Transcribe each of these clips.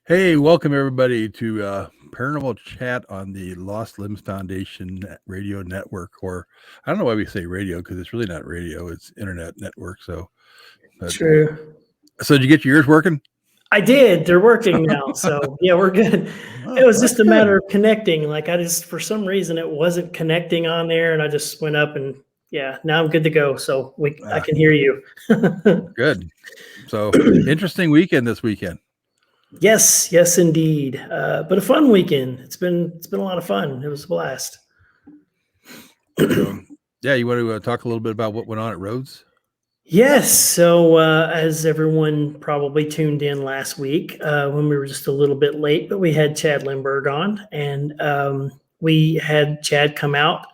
Hey, welcome everybody to Paranormal Chat on the Lost Limbs Foundation radio network, or I don't know why we say radio because it's really not radio; it's internet network. But True. did you get your ears working? I did. They're working now. So yeah, we're good. Oh, It was that's just a good. matter of connecting. Like for some reason it wasn't connecting on there and I just went up and yeah, now I'm good to go. So I Ah, can hear you. good. So interesting weekend this weekend. Yes, indeed. But a fun weekend. It's been a lot of fun. It was a blast. So yeah, you want to talk a little bit about what went on at Rhodes? Yes. So, as everyone probably tuned in last week, when we were just a little bit late, but we had Chad Lindbergh on, and we had Chad come out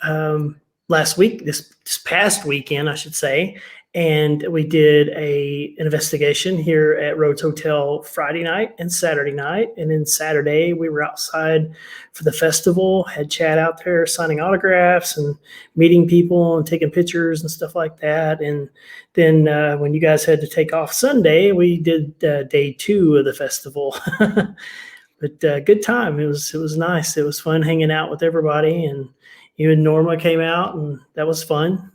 last week, this past weekend, I should say, and we did an investigation here at Rhodes Hotel Friday night and Saturday night, and then Saturday we were outside for the festival. Had Chad out there signing autographs and meeting people and taking pictures and stuff like that, and then when you guys had to take off Sunday, we did day 2 of the festival. But good time. It was nice. It was fun hanging out with everybody, and you and Norma came out, and that was fun.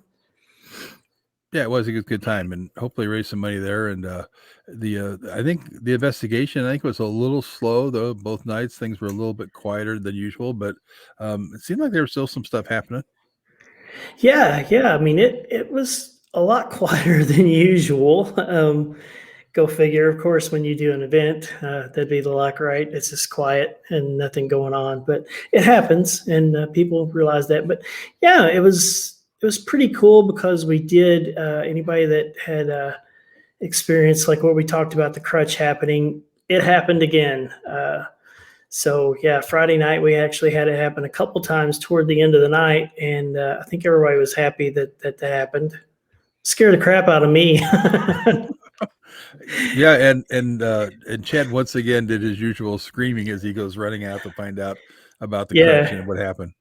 Yeah, it was a good time, and hopefully raise some money there. And I think the investigation, I think, was a little slow though. Both nights things were a little bit quieter than usual, but it seemed like there was still some stuff happening. Yeah. I mean, it was a lot quieter than usual. Go figure. Of course, when you do an event, that'd be the luck, right? It's just quiet and nothing going on, but it happens, and people realize that. But yeah, it was pretty cool because we did. Anybody that had experienced like what we talked about, the crutch happening, it happened again. So yeah, Friday night we actually had it happen a couple times toward the end of the night, and I think everybody was happy that happened. Scared the crap out of me. Yeah, and Chad once again did his usual screaming as he goes running out to find out about the crutch Yeah, and what happened.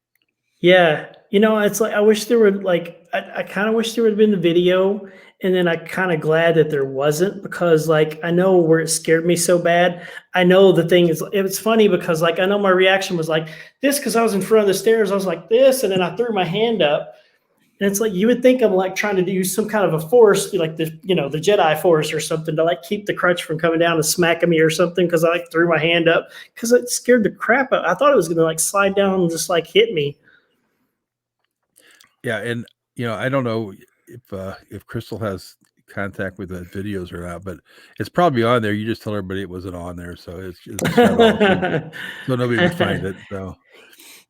yeah. It's like I wish there were I kind of wish there would have been the video, and then I kind of glad that there wasn't because like I know where it scared me so bad. I know the thing is it was funny because like I know my reaction was like this because I was in front of the stairs. I was like this, and then I threw my hand up. And it's like you would think I'm like trying to use some kind of a force, like the Jedi force or something to like keep the crutch from coming down and smacking me or something because I like threw my hand up because it scared the crap out. I thought it was gonna like slide down and just like hit me. Yeah, and I don't know if Crystal has contact with the videos or not, but it's probably on there. You just tell everybody it wasn't on there, so it's shut off, so nobody would find it. So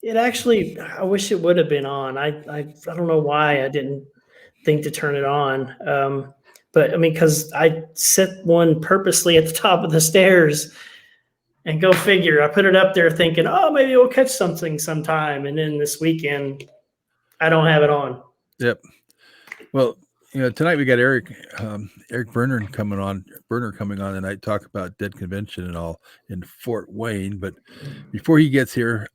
It actually, I wish it would have been on. I don't know why I didn't think to turn it on. But I mean, because I set one purposely at the top of the stairs, and go figure, I put it up there thinking, oh, maybe we'll catch something sometime. And then this weekend, I don't have it on. yep. Well, tonight we got Eric Vernor coming on. Vernor coming on tonight, talk about Dead Convention and all in Fort Wayne. But before he gets here,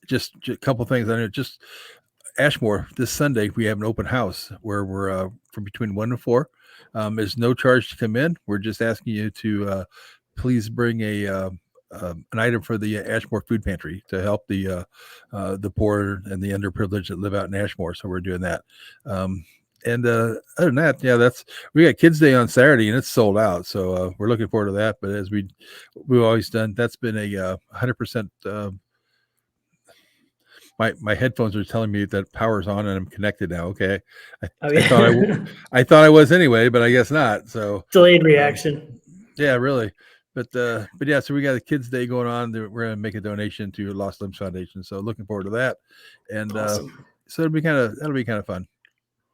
just a couple things on it. Just Ashmore this Sunday, we have an open house where we're from between 1 and 4. There's no charge to come in. We're just asking you to please bring an item for the Ashmore Food Pantry to help the poor and the underprivileged that live out in Ashmore. So we're doing that. And other than that, yeah, we got Kids Day on Saturday and it's sold out. So we're looking forward to that. But as we've always done, that's been a 100%. My headphones are telling me that power's on and I'm connected now. Okay, Oh, I thought yeah. I thought I was anyway, but I guess not. So Delayed reaction. yeah, really. But yeah, so we got a Kids Day going on. We're gonna make a donation to Lost Limbs Foundation. So looking forward to that. And Awesome. so that'll be kind of fun.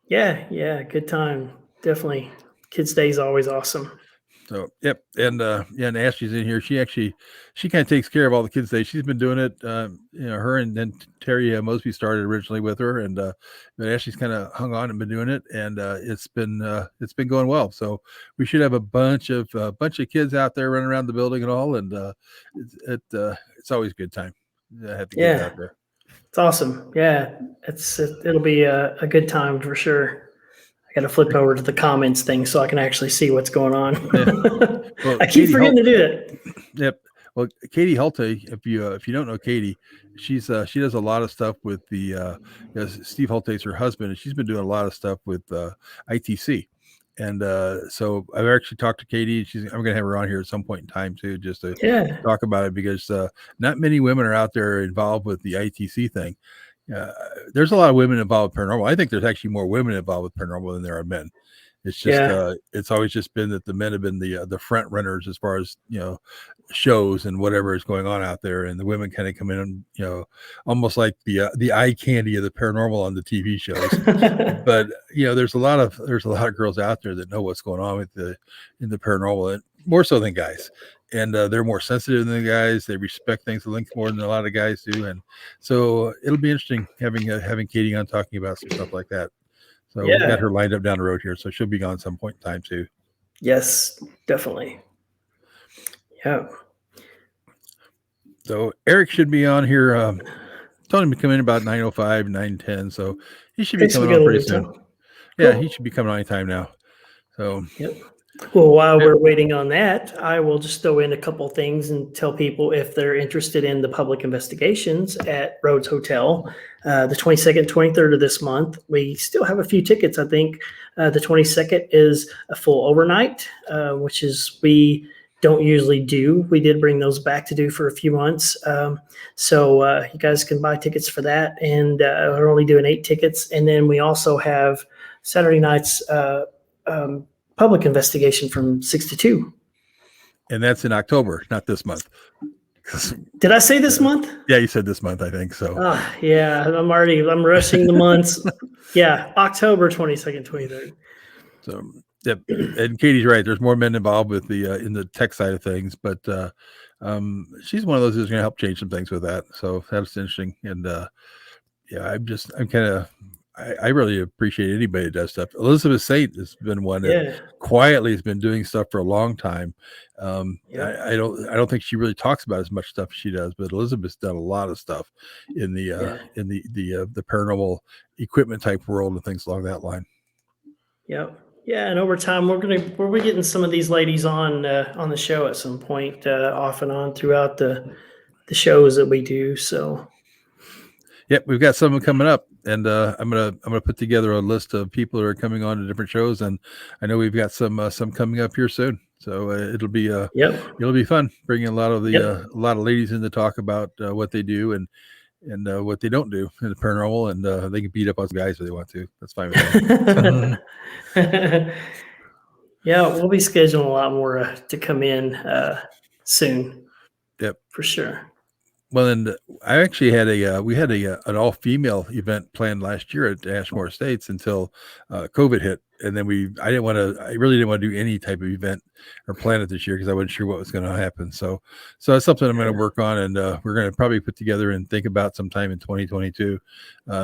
Yeah. Good time. Definitely. Kids Day is always awesome. So yep, and yeah, and Ashley's in here. She kind of takes care of all the Kids Day. She's been doing it. Her and then Terry Mosby started originally with her, and but Ashley's kind of hung on and been doing it, and it's been going well. So we should have a bunch of kids out there running around the building and all, and it's always a good time. I have the kids out there. It's awesome. Yeah, it'll be a good time for sure. I got to flip over to the comments thing so I can actually see what's going on. Yeah. Well, I keep forgetting to do it. Yep. Well, Katie Hulte, if you don't know Katie, she does a lot of stuff with Steve Hulte's her husband, and she's been doing a lot of stuff with ITC. And so I've actually talked to Katie. I'm going to have her on here at some point in time too, just to Yeah. talk about it, because not many women are out there involved with the ITC thing. There's a lot of women involved with paranormal. I think there's actually more women involved with paranormal than there are men. It's just Yeah. it's always just been that the men have been the front runners as far as shows and whatever is going on out there, and the women kind of come in and almost like the eye candy of the paranormal on the TV shows. But there's a lot of girls out there that know what's going on in the paranormal, and more so than guys. And they're more sensitive than the guys. They respect things a link more than a lot of guys do, and so it'll be interesting having Katie on talking about some stuff like that. So we've got Yeah. her lined up down the road here, so she'll be gone some point in time too. Yes, definitely. Yeah. So Eric should be on here. Told him to come in about 9:05, 9:10. So he should be Okay, so we coming got on a pretty little soon. time. Yeah, Cool. he should be coming on anytime now. So Yep. Well, while Yep. we're waiting on that, I will just throw in a couple things and tell people if they're interested in the public investigations at Rhodes Hotel, the 22nd, 23rd of this month. We still have a few tickets, I think. The 22nd is a full overnight, which is we don't usually do. We did bring those back to do for a few months. So you guys can buy tickets for that. And we're only doing 8 tickets. And then we also have Saturday nights public investigation from 6 to 2. And that's in October, not this month. Did I say this month? Yeah, you said this month, I think so. Yeah, I'm rushing the months. Yeah, October 22nd, 23rd. So, yep. And Katie's right. There's more men involved with in the tech side of things, but she's one of those who's going to help change some things with that. So that's interesting. And yeah, I really appreciate anybody that does stuff. Elizabeth Saint has been one that quietly has been doing stuff for a long time. I don't think she really talks about as much stuff as she does, but Elizabeth's done a lot of stuff in the paranormal equipment type world and things along that line. Yep. Yeah, and over time we'll be getting some of these ladies on the show at some point, off and on throughout the shows that we do. So. Yep, we've got some coming up, and I'm gonna put together a list of people that are coming on to different shows, and I know we've got some coming up here soon. So it'll be fun bringing a lot of a lot of ladies in to talk about what they do and what they don't do in the paranormal, and they can beat up on some guys if they want to. That's fine with me. Yeah, we'll be scheduling a lot more to come in soon. Yep, for sure. Well, and I actually had an all female event planned last year at Ashmore Estates until COVID hit, and then I really didn't want to do any type of event or plan it this year because I wasn't sure what was going to happen. So that's something I'm going to work on, and we're going to probably put together and think about sometime in 2022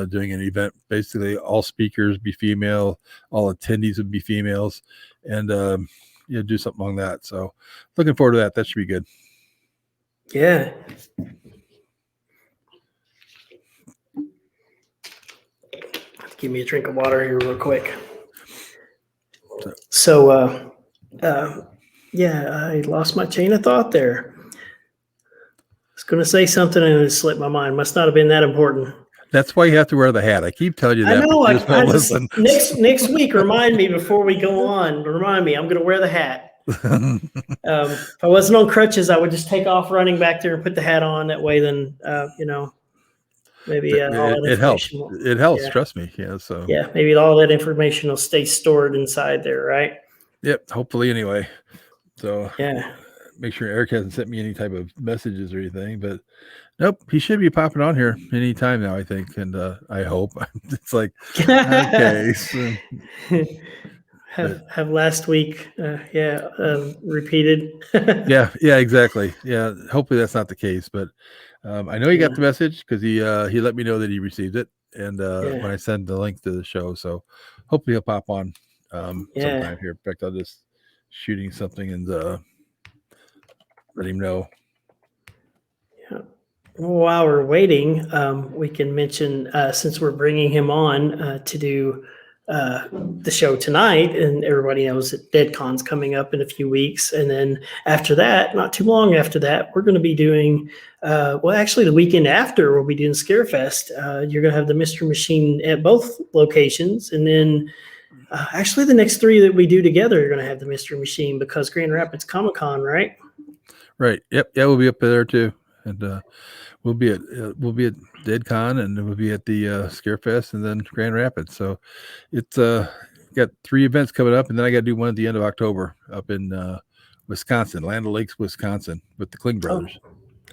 doing an event. Basically, all speakers be female, all attendees would be females, and do something along that. So looking forward to that. That should be good. Yeah. Give me a drink of water here real quick. So, I lost my chain of thought there. I was going to say something and it slipped my mind. Must not have been that important. That's why you have to wear the hat. I keep telling you that. I know. But you just won't listen. Next week, remind me before we go on. Remind me. I'm going to wear the hat. If I wasn't on crutches, I would just take off running back there and put the hat on. That way, then maybe it helps. It helps. Yeah. Trust me. Yeah. So maybe all that information will stay stored inside there, right? Yep. Hopefully, anyway. So yeah. Make sure Eric hasn't sent me any type of messages or anything, but nope, he should be popping on here anytime now, I think, and I hope. It's like okay. So, have last week repeated. yeah, exactly. Yeah, hopefully that's not the case, but I know he got the message because he let me know that he received it, and when I send the link to the show, so hopefully he'll pop on sometime here. In fact, I'll just shooting something and let him know. Yeah. While we're waiting, we can mention since we're bringing him on to do the show tonight, and everybody knows that DeadCon's coming up in a few weeks. And then after that, not too long after that, we're going to be doing, well, actually the weekend after, we'll be doing Scarefest. You're going to have the Mystery Machine at both locations. And then actually the next 3 that we do together are going to have the Mystery Machine, because Grand Rapids Comic-Con, right? Right. Yep. Yeah, we'll be up there too. And we'll be at DeadCon, and we'll be at the Scarefest, and then Grand Rapids. So it's got 3 events coming up, and then I got to do one at the end of October up in Wisconsin, Land O'Lakes, Wisconsin, with the Kling brothers.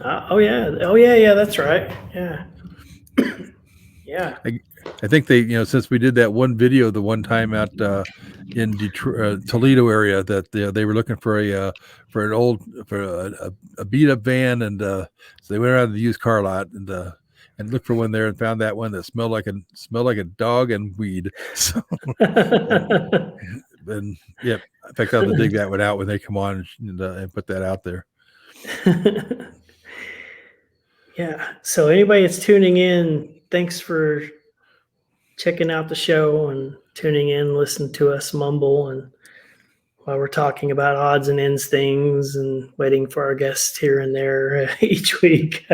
Oh yeah, that's right. Yeah. Yeah. I think they, since we did that one video the one time out in Detroit, Toledo area, that they were looking for a beat up van, and so they went around to the used car lot and looked for one there, and found that one that smelled like a dog and weed. So and yeah, in fact, I'll have to dig that one out when they come on and put that out there. Yeah. So anybody that's tuning in, thanks for checking out the show and tuning in, listening to us mumble, and while we're talking about odds and ends things and waiting for our guests here and there each week.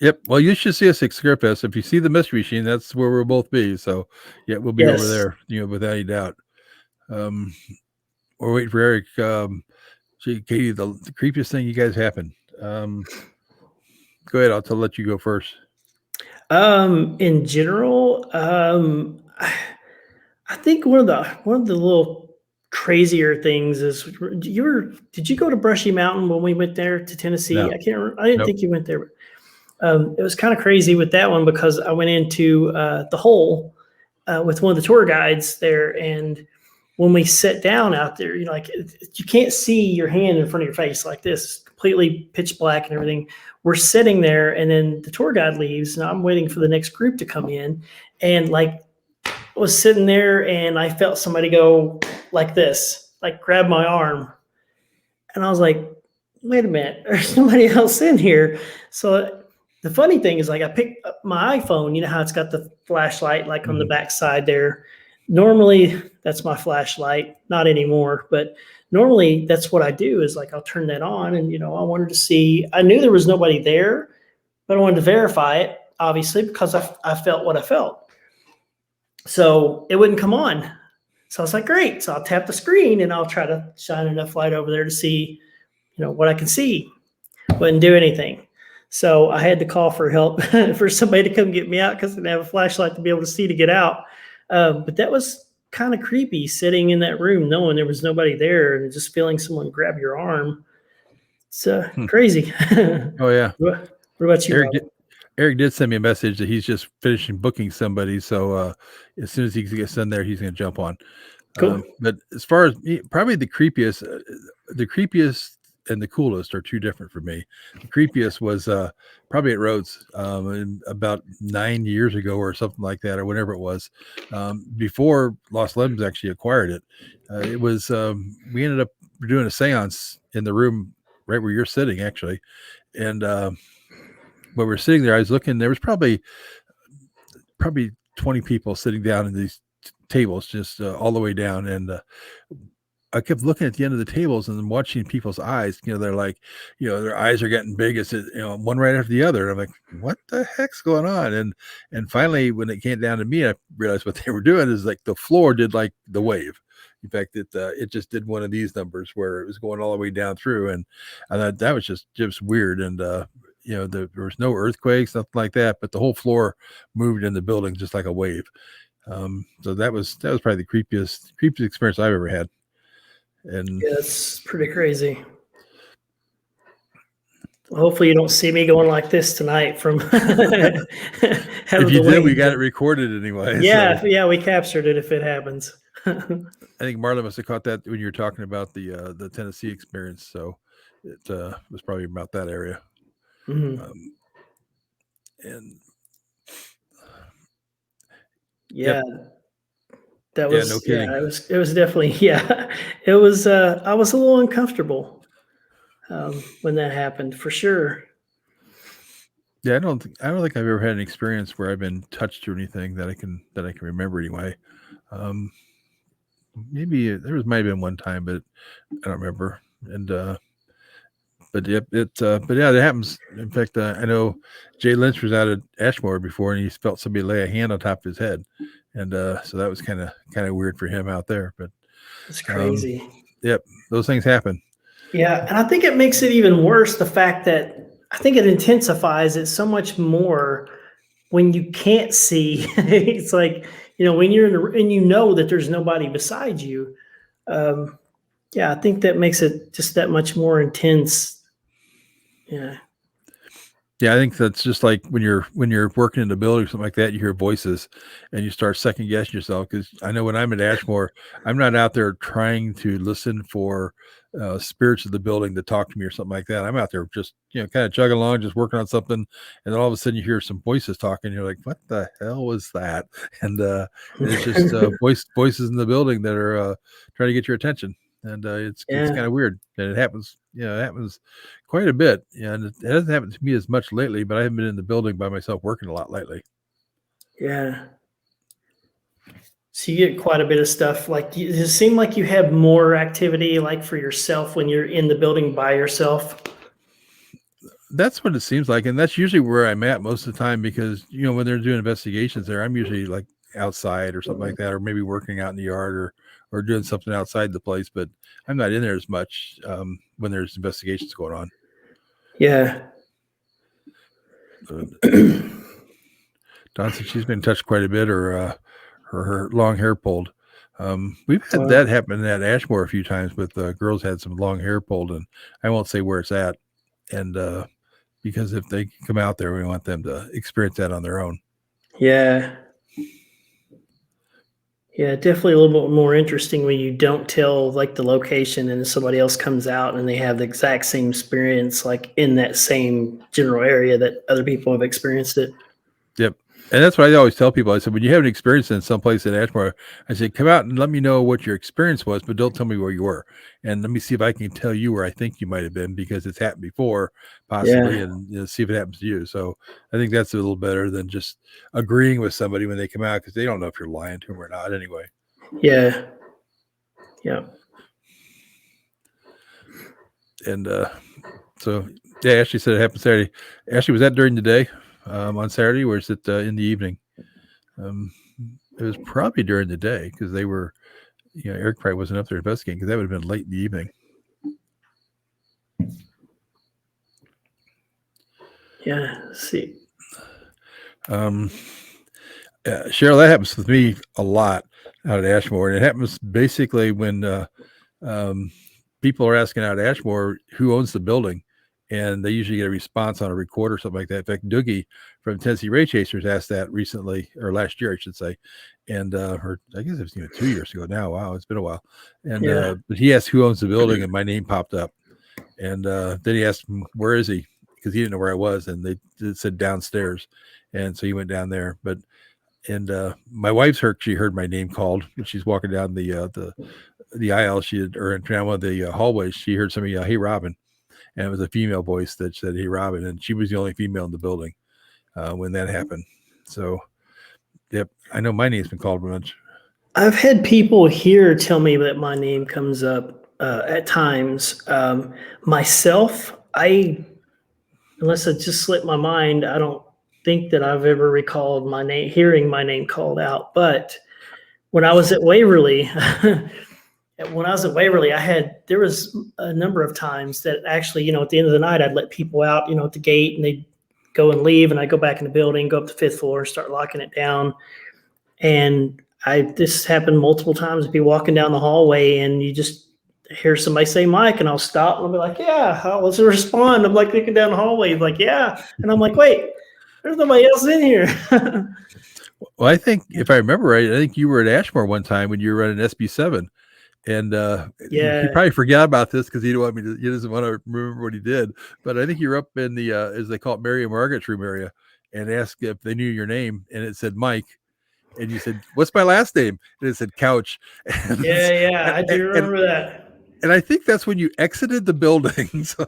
Yep. Well, you should see us at Scarefest. If you see the Mystery Machine, that's where we'll both be. So yeah, we'll be over there, without any doubt. We're waiting for Eric. Katie, the creepiest thing you guys happened. Go ahead. I'll let you go first. In general, I think one of the little crazier things is, did you go to Brushy Mountain when we went there to Tennessee? No. I can't remember. I didn't think you went there. It was kind of crazy with that one, because I went into the hole with one of the tour guides there, and when we sat down out there, you can't see your hand in front of your face like this, completely pitch black and everything. We're sitting there, and then the tour guide leaves, and I'm waiting for the next group to come in, and I was sitting there, and I felt somebody go like this, grab my arm, and I was like, wait a minute, there's somebody else in here. So the funny thing is, I picked up my iPhone, you know how it's got the flashlight on the back side there. Normally that's my flashlight, not anymore, but normally that's what I do, is I'll turn that on, and I wanted to see, I knew there was nobody there, but I wanted to verify it, obviously, because I felt what I felt. So it wouldn't come on. So I was like, great. So I'll tap the screen, and I'll try to shine enough light over there to see, what I can see. Wouldn't do anything. So I had to call for help for somebody to come get me out, because I didn't have a flashlight to be able to see to get out. But that was kind of creepy, sitting in that room knowing there was nobody there, and just feeling someone grab your arm. It's crazy. Oh yeah. What about you? Eric did send me a message that he's just finishing booking somebody. So as soon as he gets in there, he's going to jump on. Cool. But as far as probably the creepiest and the coolest are 2 different for me. The creepiest was probably at Rhodes about 9 years ago or something like that, or whenever it was, before Lost Lemons actually acquired it. It was we ended up doing a seance in the room right where you're sitting, actually. And when we were sitting there, I was looking, there was probably 20 people sitting down in these tables, just all the way down. And I kept looking at the end of the tables and watching people's eyes. They're like, their eyes are getting big. It's one right after the other. And I'm like, what the heck's going on? And finally, when it came down to me, I realized what they were doing is the floor did the wave. In fact, it just did one of these numbers where it was going all the way down through. And I thought that was just weird. And there was no earthquakes, nothing like that, but the whole floor moved in the building just like a wave. So that was probably the creepiest experience I've ever had. And yeah, it's pretty crazy. Well, hopefully you don't see me going like this tonight from if you did, we got it recorded anyway. Yeah, so. Yeah, we captured it if it happens. I think Marla must have caught that when you were talking about the Tennessee experience. So it was probably about that area. Mm-hmm. And yeah, that was no kidding. Yeah, it was definitely it was. I was a little uncomfortable when that happened, for sure. Yeah, I don't think I've ever had an experience where I've been touched or anything that I can remember anyway. Um, maybe there was might have been one time, but I don't remember. And but yep, but yeah, it happens. In fact, I know Jay Lynch was out at Ashmore before, and he felt somebody lay a hand on top of his head, and so that was kind of weird for him out there. But It's um, crazy. yep, those things happen. Yeah, and I think it makes it even worse the fact that I think it intensifies it so much more when you can't see. It's like, when you're in the, and you know that there's nobody beside you. Um, yeah, I think that makes it just that much more intense. Yeah. Yeah, I think that's just like when you're working in a building or something like that, you hear voices and you start second guessing yourself. Because I know when I'm at Ashmore, I'm not out there trying to listen for spirits of the building to talk to me or something like that. I'm out there just kind of chugging along, just working on something, and then all of a sudden you hear some voices talking. You're like, "What the hell was that?" And it's just voices in the building that are trying to get your attention, and it's Yeah. kind of weird, and it happens. It happens quite a bit, yeah, and it hasn't happened to me as much lately, but I haven't been in the building by myself working a lot lately. Yeah. So you get quite a bit of stuff. Like, does it seem like you have more activity like for yourself when you're in the building by yourself? That's what it seems like, and that's usually where I'm at most of the time because when they're doing investigations there, I'm usually like outside or something like that, or maybe working out in the yard or doing something outside the place, but I'm not in there as much when there's investigations going on. Yeah. Uh, Dawn said she's been touched quite a bit, or her long hair pulled. We've had that Wow. happen at Ashmore a few times with girls had some long hair pulled, and I won't say where it's at, and because if they come out there, we want them to experience that on their own. Yeah. Yeah, definitely a little bit more interesting when you don't tell like the location and somebody else comes out and they have the exact same experience like in that same general area that other people have experienced it. Yep. And that's what I always tell people. I said, when you have an experience in someplace in Ashmore, I said, come out and let me know what your experience was, but don't tell me where you were. And let me see if I can tell you where I think you might have been because it's happened before, possibly, Yeah. and see if it happens to you. So I think that's a little better than just agreeing with somebody when they come out because they don't know if you're lying to them or not anyway. Yeah. Yeah. And so, yeah, Ashley said it happened Saturday. Ashley, was that during the day on Saturday or is it in the evening? Um, it was probably during the day because they were Eric probably wasn't up there investigating because that would have been late in the evening. Yeah. Let's see. Um, Cheryl, that happens with me a lot out at Ashmore, and it happens basically when um, people are asking out at Ashmore who owns the building, and they usually get a response on a record or something like that. In fact, Doogie from Tennessee Ray Chasers asked that recently, or last year, I should say, and or I guess it was 2 years ago now. Wow, it's been a while. And Yeah. but he asked who owns the building, and my name popped up. And then he asked him, where is he? Because he didn't know where I was. And they said downstairs. And so he went down there. But, and my wife's she heard my name called when she's walking down the aisle. She had, or down one of the hallways, she heard somebody yell, "Hey, Robin." And it was a female voice that said, "Hey, Robin." And she was the only female in the building when that happened. So, yep, I know my name's been called a bunch. I've had people here tell me that my name comes up at times. Myself, unless it just slipped my mind, I don't think that I've ever recalled my name, hearing my name called out. But when I was at Waverly, there was a number of times that actually, at the end of the night, I'd let people out, at the gate, and they'd go and leave, and I'd go back in the building, go up to fifth floor, start locking it down. And this happened multiple times. I'd be walking down the hallway and you just hear somebody say Mike, and I'll stop and I'll be like, yeah, how was the respond? I'm like looking down the hallway, like, yeah. And I'm like, wait, there's nobody else in here. Well, I think if I remember right, I think you were at Ashmore one time when you were running SB7. And he Yeah. probably forgot about this because he didn't want me to. He doesn't want to remember what he did. But I think you're up in the as they call it, Mary and Margaret's room area, and asked if they knew your name, and it said Mike, and you said, "What's my last name?" And it said Couch. And, Yeah. Yeah. and, I do remember that. and I think that's when you exited the building. So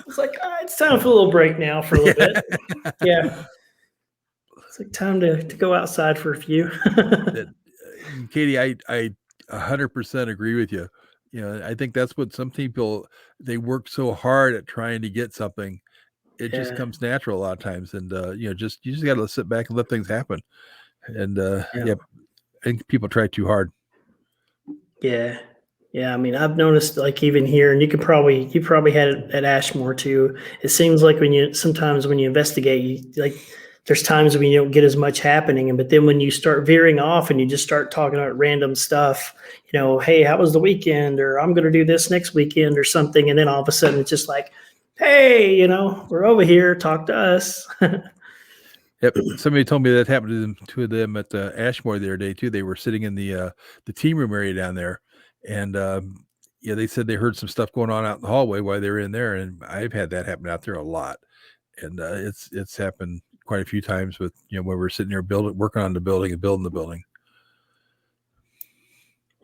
It's like, it's time for a little break now for a little bit. Yeah. It's like time to go outside for a few. Katie, I 100% agree with you. I think that's what some people, they work so hard at trying to get something. It just comes natural a lot of times. And, you just got to sit back and let things happen. And, I think people try too hard. Yeah. Yeah. I mean, I've noticed like even here, and you probably had it at Ashmore too. It seems like sometimes when you investigate, there's times when you don't get as much happening. But then when you start veering off and you just start talking about random stuff, hey, how was the weekend? Or I'm going to do this next weekend or something. And then all of a sudden it's just like, hey, we're over here. Talk to us. Yep. Somebody told me that happened to them at Ashmore the other day too. They were sitting in the team room area down there, and they said they heard some stuff going on out in the hallway while they were in there. And I've had that happen out there a lot, and it's happened quite a few times with when we're sitting there working on the building and building the building.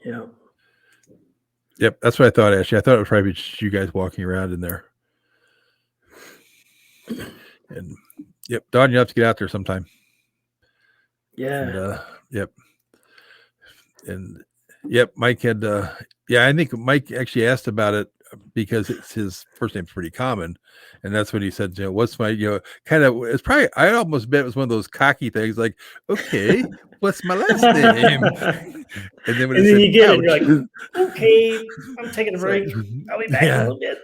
Yeah. Yep, that's what I thought. Actually, I thought it was probably just you guys walking around in there. And yep, Don, you have to get out there sometime. Yeah. And, yep. And yep, Mike had I think Mike actually asked about it because his first name's pretty common, and that's when he said, what's my kind of, it's probably, I almost bet it was one of those cocky things like, okay, what's my last name? And then when and he then said, you get ouch, it, you're like, okay, I'm taking a break. like, I'll be back in a little bit.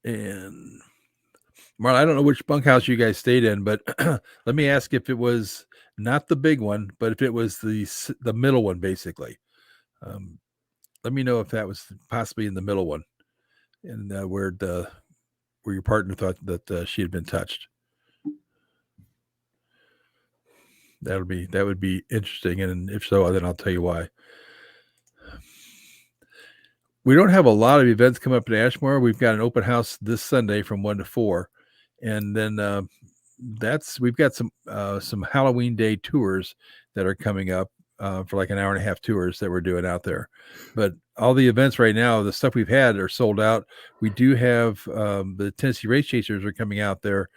And Marla, I don't know which bunkhouse you guys stayed in, but let me ask if it was not the big one, but if it was the middle one, basically. Let me know if that was possibly in the middle one, and where your partner thought that she had been touched. That would be interesting, and if so, then I'll tell you why. We don't have a lot of events come up in Ashmore. We've got an open house this Sunday from 1 to 4, and then we've got some Halloween Day tours that are coming up for like an hour and a half tours that we're doing out there. But all the events right now, the stuff we've had are sold out. We do have the Tennessee Race Chasers are coming out there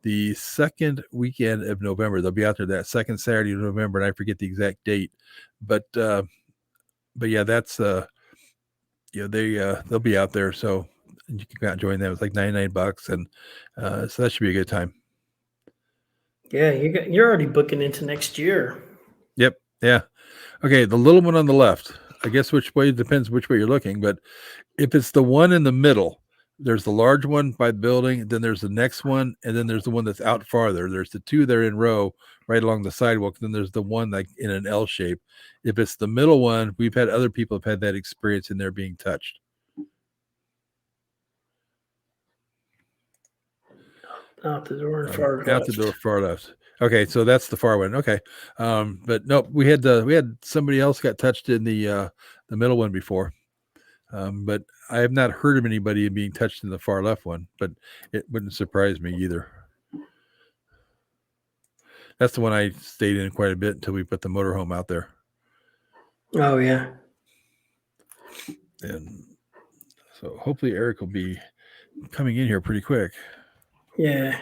the second weekend of November. They'll be out there that second Saturday of November, and I forget the exact date. But yeah, that's they'll be out there, so you can go out and join them. It's like $99, and so that should be a good time. Yeah, you're already booking into next year. Yep. Yeah. Okay. The little one on the left. I guess which way depends which way you're looking, but if it's the one in the middle, there's the large one by the building, then there's the next one, and then there's the one that's out farther. There's the two that are in row right along the sidewalk. Then there's the one like in an L shape. If it's the middle one, we've had other people have had that experience in there being touched. Out the door and far left. Out the door far left. Okay, so that's the far one. Okay, but no, we had somebody else got touched in the middle one before, but I have not heard of anybody being touched in the far left one. But it wouldn't surprise me either. That's the one I stayed in quite a bit until we put the motorhome out there. Oh yeah. And so hopefully Eric will be coming in here pretty quick. Yeah.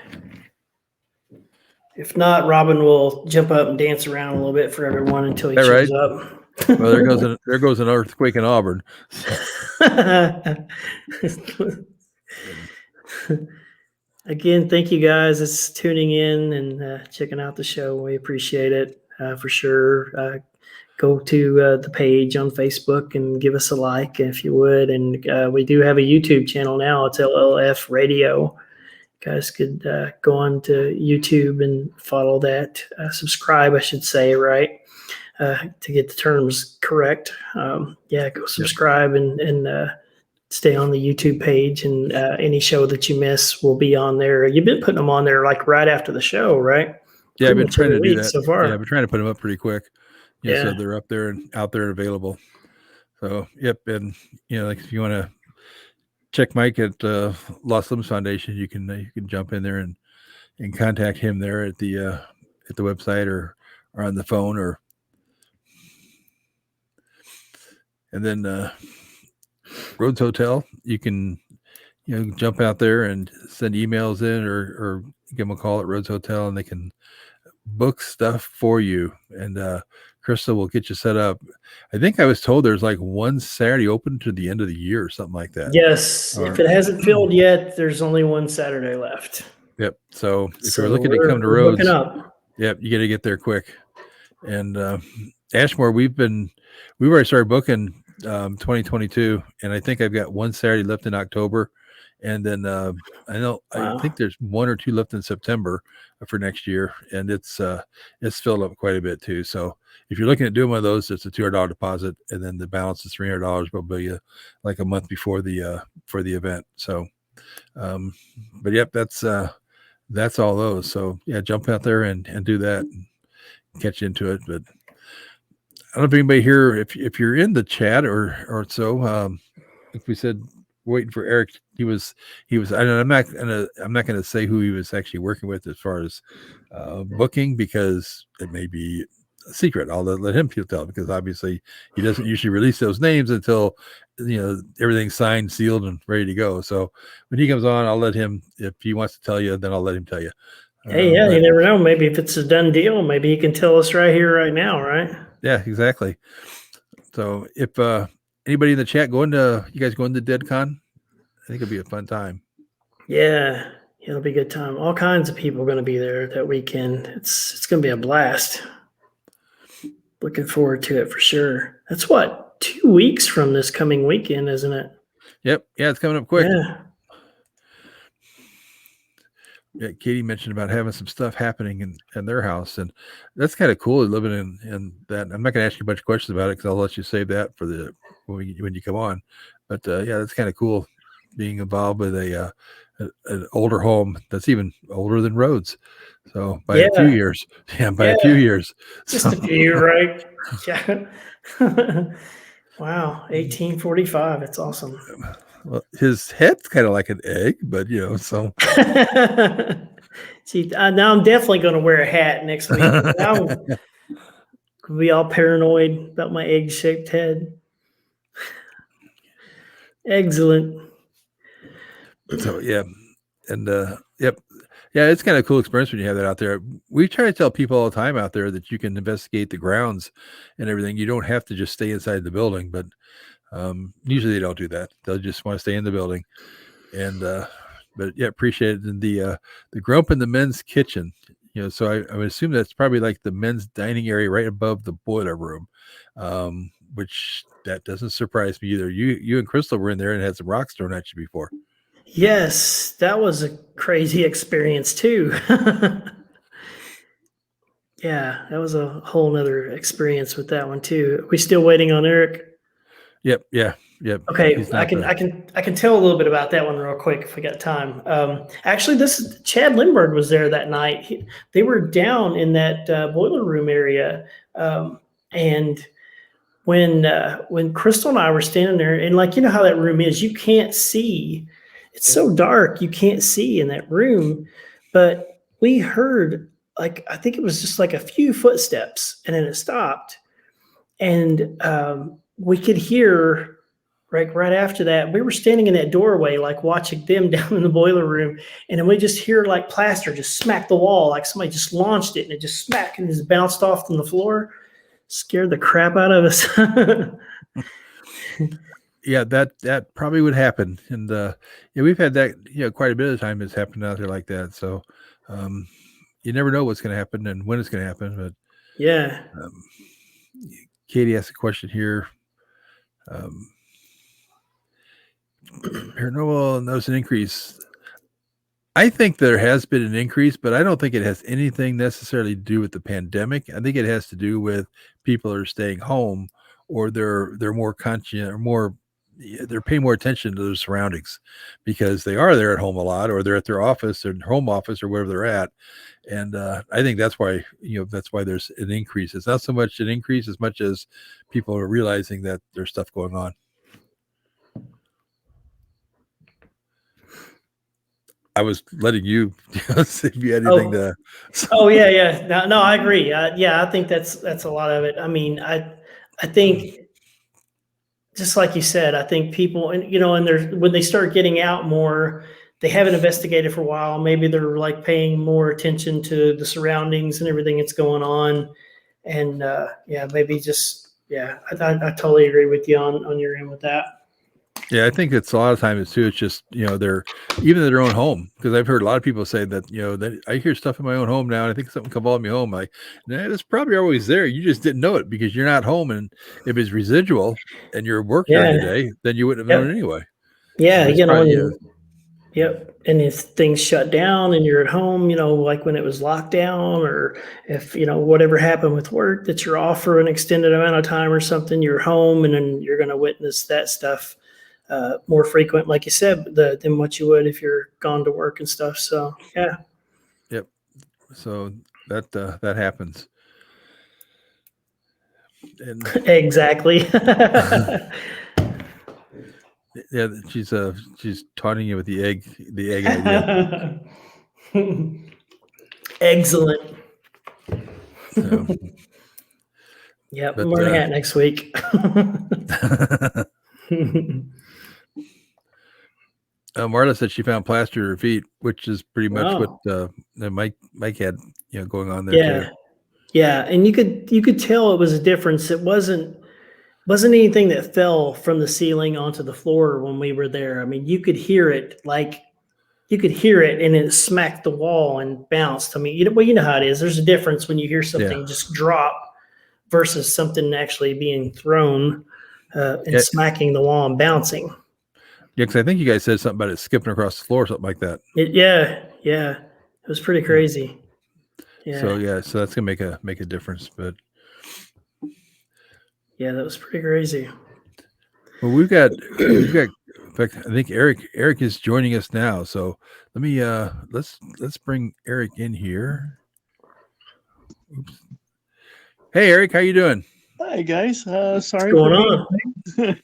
If not, Robin will jump up and dance around a little bit for everyone until he shows up. Well, there goes an earthquake in Auburn. Again, thank you guys. It's tuning in and checking out the show. We appreciate it for sure. Go to the page on Facebook and give us a like if you would. And we do have a YouTube channel now. It's LLF Radio. You guys could go on to YouTube and follow that. Subscribe, I should say, right? To get the terms correct. Go subscribe and stay on the YouTube page, and any show that you miss will be on there. You've been putting them on there like right after the show, right? Yeah, I've been trying to do that so far. Yeah, I've been trying to put them up pretty quick. So they're up there and out there and available. So, yep. And, like if you want to check Mike at Lost Limbs Foundation, you can jump in there and contact him there at the website or on the phone, or And then Rhodes Hotel, you can jump out there and send emails in, or give them a call at Rhodes Hotel, and they can book stuff for you. And Crystal will get you set up. I think I was told there's like one Saturday open to the end of the year or something like that. Yes, if it hasn't filled yet, there's only one Saturday left. Yep. So if you're looking to come to we're Rhodes, up. yep, you got to get there quick. And Ashmore, we've already started booking 2022, and I think I've got one Saturday left in October, and then I think there's one or two left in September for next year, and it's filled up quite a bit too. So if you're looking at doing one of those, it's a $200 deposit, and then the balance is $300. We'll bill you like a month before the for the event. So, but yep, that's all those. So yeah, jump out there and do that. And catch into it. But I don't know if anybody here, if you're in the chat or so, like we said, waiting for Eric. He was. I'm not gonna say who he was actually working with as far as booking, because it may be a secret. I'll let him tell, because obviously he doesn't usually release those names until everything's signed, sealed, and ready to go. So when he comes on, I'll let him. If he wants to tell you, then I'll let him tell you. Hey, yeah, you never know. Maybe if it's a done deal, maybe he can tell us right here, right now, right? Yeah, exactly. So if anybody in the chat you guys going to DeadCon? I think it'll be a fun time. Yeah, it'll be a good time. All kinds of people are going to be there that weekend. It's going to be a blast. Looking forward to it for sure. That's 2 weeks from this coming weekend, isn't it? Yep. Yeah, it's coming up quick. Yeah. Katie mentioned about having some stuff happening in their house, and that's kind of cool living in that. I'm not going to ask you a bunch of questions about it, because I'll let you save that for when you come on. But yeah, that's kind of cool being involved with an older home that's even older than Rhodes. So by a few years, a few years, just a few, right? Yeah. Wow, 1845. It's awesome. Well, his head's kind of like an egg, but so. See, now I'm definitely going to wear a hat next week. I'll be all paranoid about my egg-shaped head. Excellent. So yeah, and yep, yeah, it's kind of a cool experience when you have that out there. We try to tell people all the time out there that you can investigate the grounds and everything. You don't have to just stay inside the building, but usually they don't do that. They'll just want to stay in the building. And but yeah, appreciate it. And the grump in the men's kitchen, so I would assume that's probably like the men's dining area right above the boiler room, which that doesn't surprise me either. You and Crystal were in there and had some rocks thrown at you before. Yes, that was a crazy experience too. Yeah, that was a whole nother experience with that one too. Are we still waiting on Eric? Yep. Yeah. Yep. Okay, I can tell a little bit about that one real quick if we got time. Actually, Chad Lindbergh was there that night. They were down in that boiler room area, and when Crystal and I were standing there, and how that room is, you can't see. It's so dark, you can't see in that room. But we heard, I think it was just like a few footsteps, and then it stopped, and we could hear. Right after that, we were standing in that doorway, watching them down in the boiler room, and then we just hear plaster just smack the wall, like somebody just launched it, and it just smacked and just bounced off on the floor. Scared the crap out of us. Yeah, that probably would happen, and yeah, we've had that quite a bit of time. It's happened out there like that, so you never know what's going to happen and when it's going to happen. But yeah, Katie asked a question here. Paranormal notice an increase. I think there has been an increase, but I don't think it has anything necessarily to do with the pandemic. I think it has to do with people are staying home, or they're more conscious, or they're paying more attention to their surroundings, because they are there at home a lot, or they're at their office or home office or wherever they're at. And I think that's why there's an increase. It's not so much an increase as much as people are realizing that there's stuff going on. I was letting you see if you had anything to. Oh yeah. No, I agree. Yeah, I think that's a lot of it. I mean, I think just like you said, I think people, and and there's when they start getting out more, they haven't investigated for a while. Maybe they're like paying more attention to the surroundings and everything that's going on, and yeah, maybe just yeah, I totally agree with you on your end with that. Yeah, I think it's a lot of times too. It's just they're even in their own home, because I've heard a lot of people say that that I hear stuff in my own home now, and I think something can follow me home. Like, nah, it's probably always there. You just didn't know it because you're not home, and if it's residual and you're at work during the Yeah. day, then you wouldn't have known Yep. anyway. Yeah. So it's probably And yep. And if things shut down and you're at home, like when it was locked down, or if, whatever happened with work that you're off for an extended amount of time or something, you're home and then you're going to witness that stuff more frequent, like you said, than what you would if you're gone to work and stuff. So, yeah. yep. So that happens, and Exactly. yeah, she's taunting you with the egg idea. Excellent. So, Yep. I'm but wearing a hat next week. Marla said she found plaster at her feet, which is pretty much what Wow. Mike had going on there too. Yeah. Yeah. And you could tell it was a difference. It wasn't anything that fell from the ceiling onto the floor when we were there. I mean, you could hear it, like you could hear it, and it smacked the wall and bounced. I mean, you know how it is. There's a difference when you hear Yeah, something just drop versus something actually being thrown and yeah, smacking the wall and bouncing. yeah. Because I think you guys said something about it skipping across the floor or something like that. Yeah, it was pretty Yeah. crazy. So Yeah, yeah, so that's gonna make a difference. But yeah, that was pretty crazy. well, we've got. In fact, I think Eric is joining us now. So let me let's bring Eric in here. Oops. Hey Eric, how you doing? Hi guys, What's sorry for going being on? late.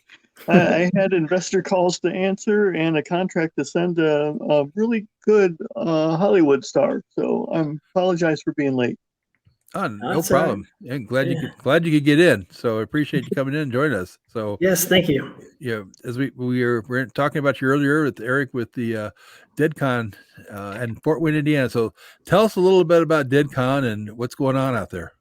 I had investor calls to answer and a contract to send a really good Hollywood star, so I apologize for being late. Oh, no That's all right. problem. And glad Yeah. you could get in. So I appreciate you coming in and joining us. So Yes, thank you. as we're talking about you earlier with Eric with the DeadCon and Fort Wayne, Indiana. So tell us a little bit about DeadCon and what's going on out there.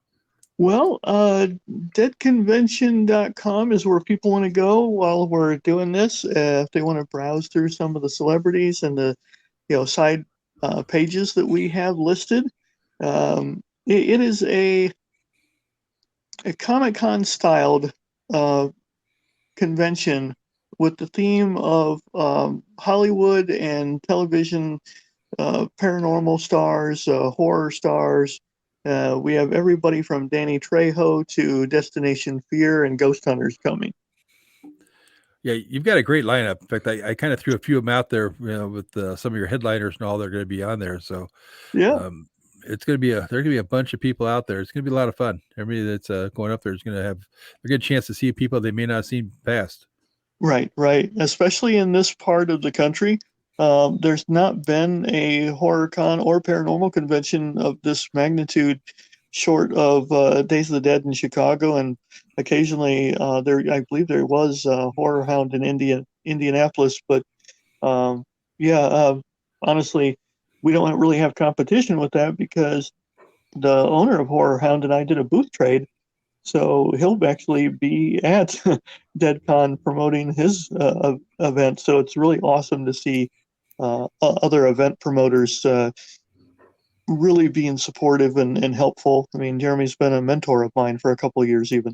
Well, deadconvention.com is where people want to go while we're doing this. If they want to browse through some of the celebrities and the side pages that we have listed. It is a Comic-Con styled convention with the theme of Hollywood and television, paranormal stars, horror stars. We have everybody from Danny Trejo to Destination Fear and Ghost Hunters coming. Yeah, you've got a great lineup. In fact, I kind of threw a few of them out there, with some of your headliners and all. They're going to be on there. So Yeah, um, it's going to be there's going to be a bunch of people out there. It's going to be a lot of fun. Everybody that's going up there is going to have a good chance to see people they may not have seen past. right. Especially in this part of the country. There's not been a horror con or paranormal convention of this magnitude short of Days of the Dead in Chicago, and occasionally I believe there was Horror Hound in Indianapolis, but um, yeah, honestly, we don't really have competition with that because the owner of Horror Hound and I did a booth trade, so he'll actually be at DeadCon promoting his event. So it's really awesome to see other event promoters really being supportive and helpful. I mean, Jeremy's been a mentor of mine for a couple of years, even.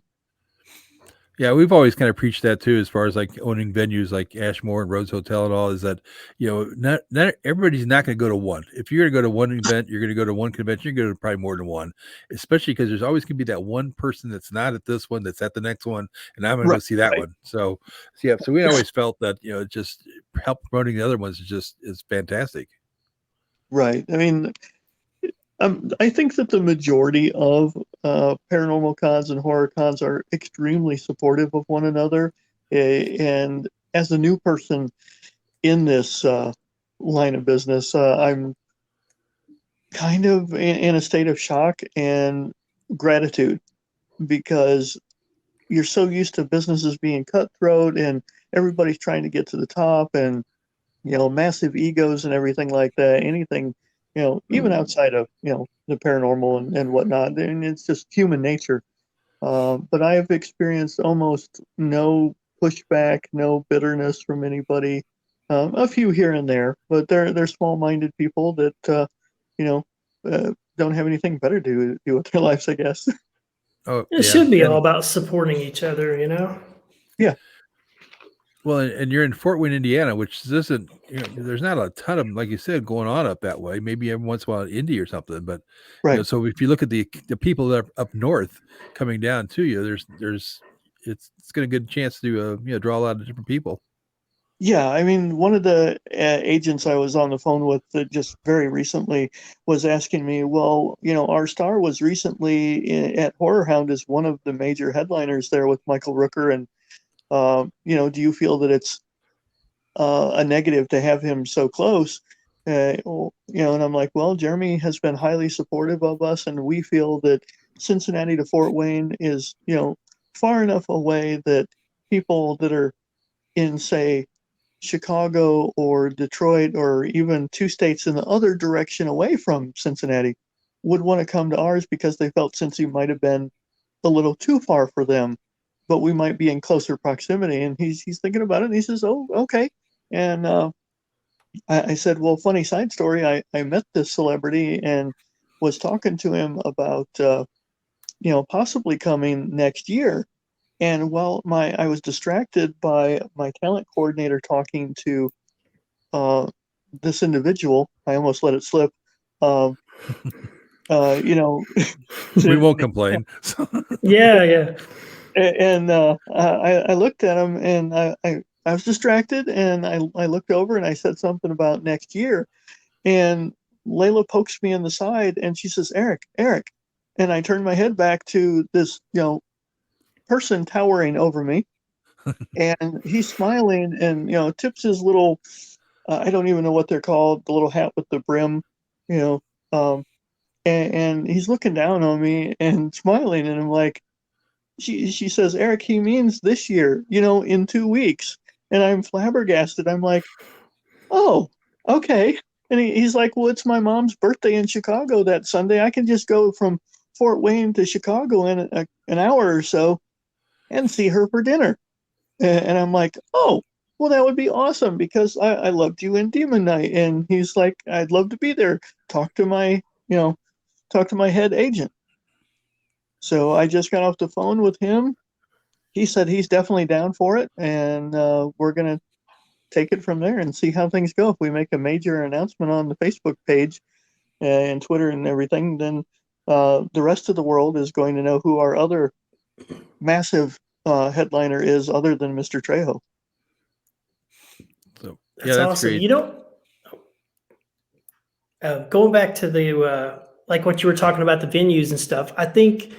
Yeah, we've always kind of preached that too, as far as like owning venues like Ashmore and Rhodes Hotel and all. Is that not everybody's not going to go to one. If you're going to go to one event, you're going to go to one convention. You're going to go to probably more than one, especially because there's always going to be that one person that's not at this one that's at the next one, and I'm going to go Right, see that right, one. So yeah, so we always felt that just help promoting the other ones is fantastic. right. I mean, I think that the majority of paranormal cons and horror cons are extremely supportive of one another. And as a new person in this line of business, I'm kind of in a state of shock and gratitude because you're so used to businesses being cutthroat and everybody's trying to get to the top, and massive egos and everything like that. Anything, even outside of the paranormal and whatnot, and it's just human nature. But I have experienced almost no pushback, no bitterness from anybody. A few here and there, but they're small-minded people that don't have anything better to do with their lives, I guess. Oh, It yeah. should be And, all about supporting each other, you know? Yeah. well, and you're in Fort Wayne, Indiana, which isn't, there's not a ton of, like you said, going on up that way. Maybe every once in a while in Indy or something. But, Right. so if you look at the people that are up north coming down to you, it's going to get a chance to, draw a lot of different people. Yeah, I mean, one of the agents I was on the phone with just very recently was asking me, well, our star was recently at Horror Hound as one of the major headliners there with Michael Rooker, and do you feel that it's a negative to have him so close? And I'm like, well, Jeremy has been highly supportive of us, and we feel that Cincinnati to Fort Wayne is, far enough away that people that are in, say, Chicago or Detroit or even 2 states in the other direction away from Cincinnati would want to come to ours because they felt Cincy might have been a little too far for them, but we might be in closer proximity. And he's thinking about it, and he says, "Oh, okay." And I said, "Well, funny side story. I met this celebrity and was talking to him about possibly coming next year." And while I was distracted by my talent coordinator talking to this individual, I almost let it slip. Um, We won't to, complain. Yeah. and I looked at him, and I was distracted, and I looked over and I said something about next year, and Layla pokes me in the side and she says, Eric, and I turned my head back to this person towering over me, and he's smiling and tips his little I don't even know what they're called, the little hat with the brim, you know um, and he's looking down on me and smiling, and I'm like, she says, Eric, he means this year, in 2 weeks. And I'm flabbergasted. I'm like, oh, okay. And he's like, well, it's my mom's birthday in Chicago that Sunday. I can just go from Fort Wayne to Chicago in an hour or so and see her for dinner. And I'm like, oh, well, that would be awesome because I loved you in Demon Night. And he's like, I'd love to be there. Talk to my, talk to my head agent. So I just got off the phone with him. He said he's definitely down for it, and we're gonna take it from there and see how things go. If we make a major announcement on the Facebook page and Twitter and everything, then the rest of the world is going to know who our other massive headliner is, other than Mr. Trejo. So That's awesome. great. You know, going back to the like what you were talking about, the venues and stuff. I think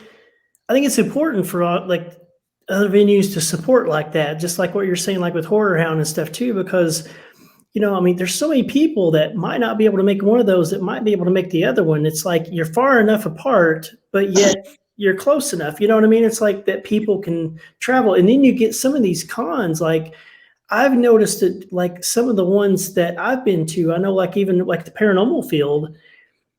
it's important for like other venues to support like that, just like what you're saying, like with Horror Hound and stuff too, because I mean, there's so many people that might not be able to make one of those that might be able to make the other one. It's like you're far enough apart, but yet you're close enough. You know what I mean? It's like that people can travel, and then you get some of these cons. Like I've noticed that, like some of the ones that I've been to, I know, like even like the paranormal field,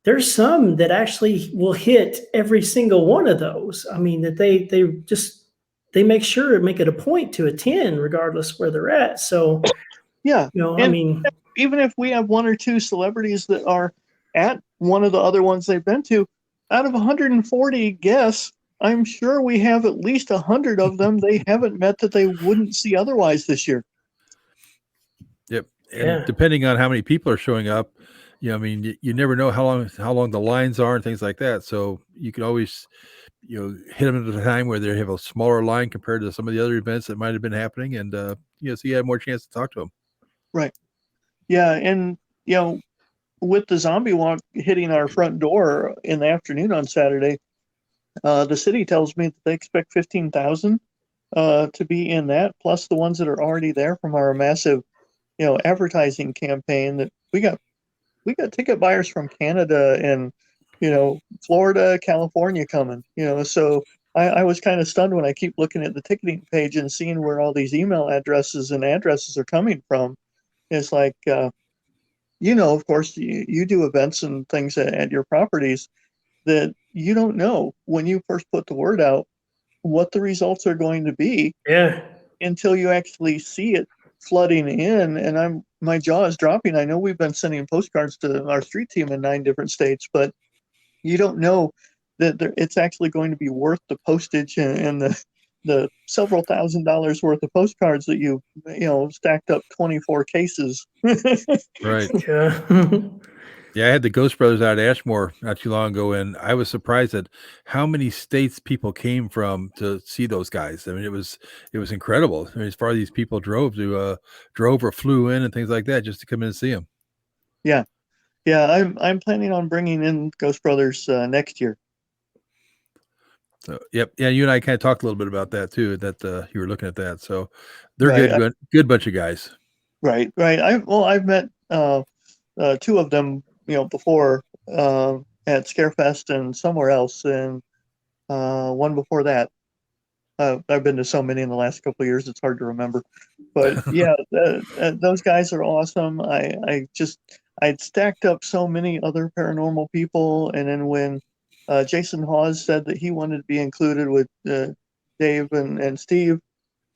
there's some that actually will hit every single one of those. I mean, that they make it a point to attend regardless where they're at. So, Yeah, I and mean, even if we have one or two celebrities that are at one of the other ones they've been to, out of 140 guests, I'm sure we have at least 100 of them they haven't met that they wouldn't see otherwise this year. Yep. And depending on how many people are showing up, I mean, you never know how long the lines are and things like that. So you can always, hit them at a time where they have a smaller line compared to some of the other events that might have been happening. And, so you have more chance to talk to them. Right. Yeah. And, with the zombie walk hitting our front door in the afternoon on Saturday, the city tells me that they expect 15,000 to be in that, plus the ones that are already there from our massive, advertising campaign that we got ticket buyers from Canada and, Florida, California coming, so I was kind of stunned when I keep looking at the ticketing page and seeing where all these email addresses and addresses are coming from. It's like, of course, you do events and things at your properties that you don't know when you first put the word out what the results are going to be Yeah. until you actually see it flooding in. And my jaw is dropping. I know we've been sending postcards to our street team in 9 different states, but you don't know that it's actually going to be worth the postage and the several $1,000s worth of postcards that you stacked up 24 cases. Right. Yeah. Yeah, I had the Ghost Brothers out at Ashmore not too long ago, and I was surprised at how many states people came from to see those guys. I mean, it was incredible. I mean, as far as these people drove or flew in and things like that just to come in and see them. Yeah, yeah. I'm planning on bringing in Ghost Brothers next year. So, yep, yeah. You and I kind of talked a little bit about that too. That you were looking at that. So they're Right, good bunch of guys. right. I've met 2 of them, before at Scarefest and somewhere else, and one before that. I've been to so many in the last couple of years; it's hard to remember. But yeah, those guys are awesome. I'd stacked up so many other paranormal people, and then when Jason Hawes said that he wanted to be included with Dave and Steve,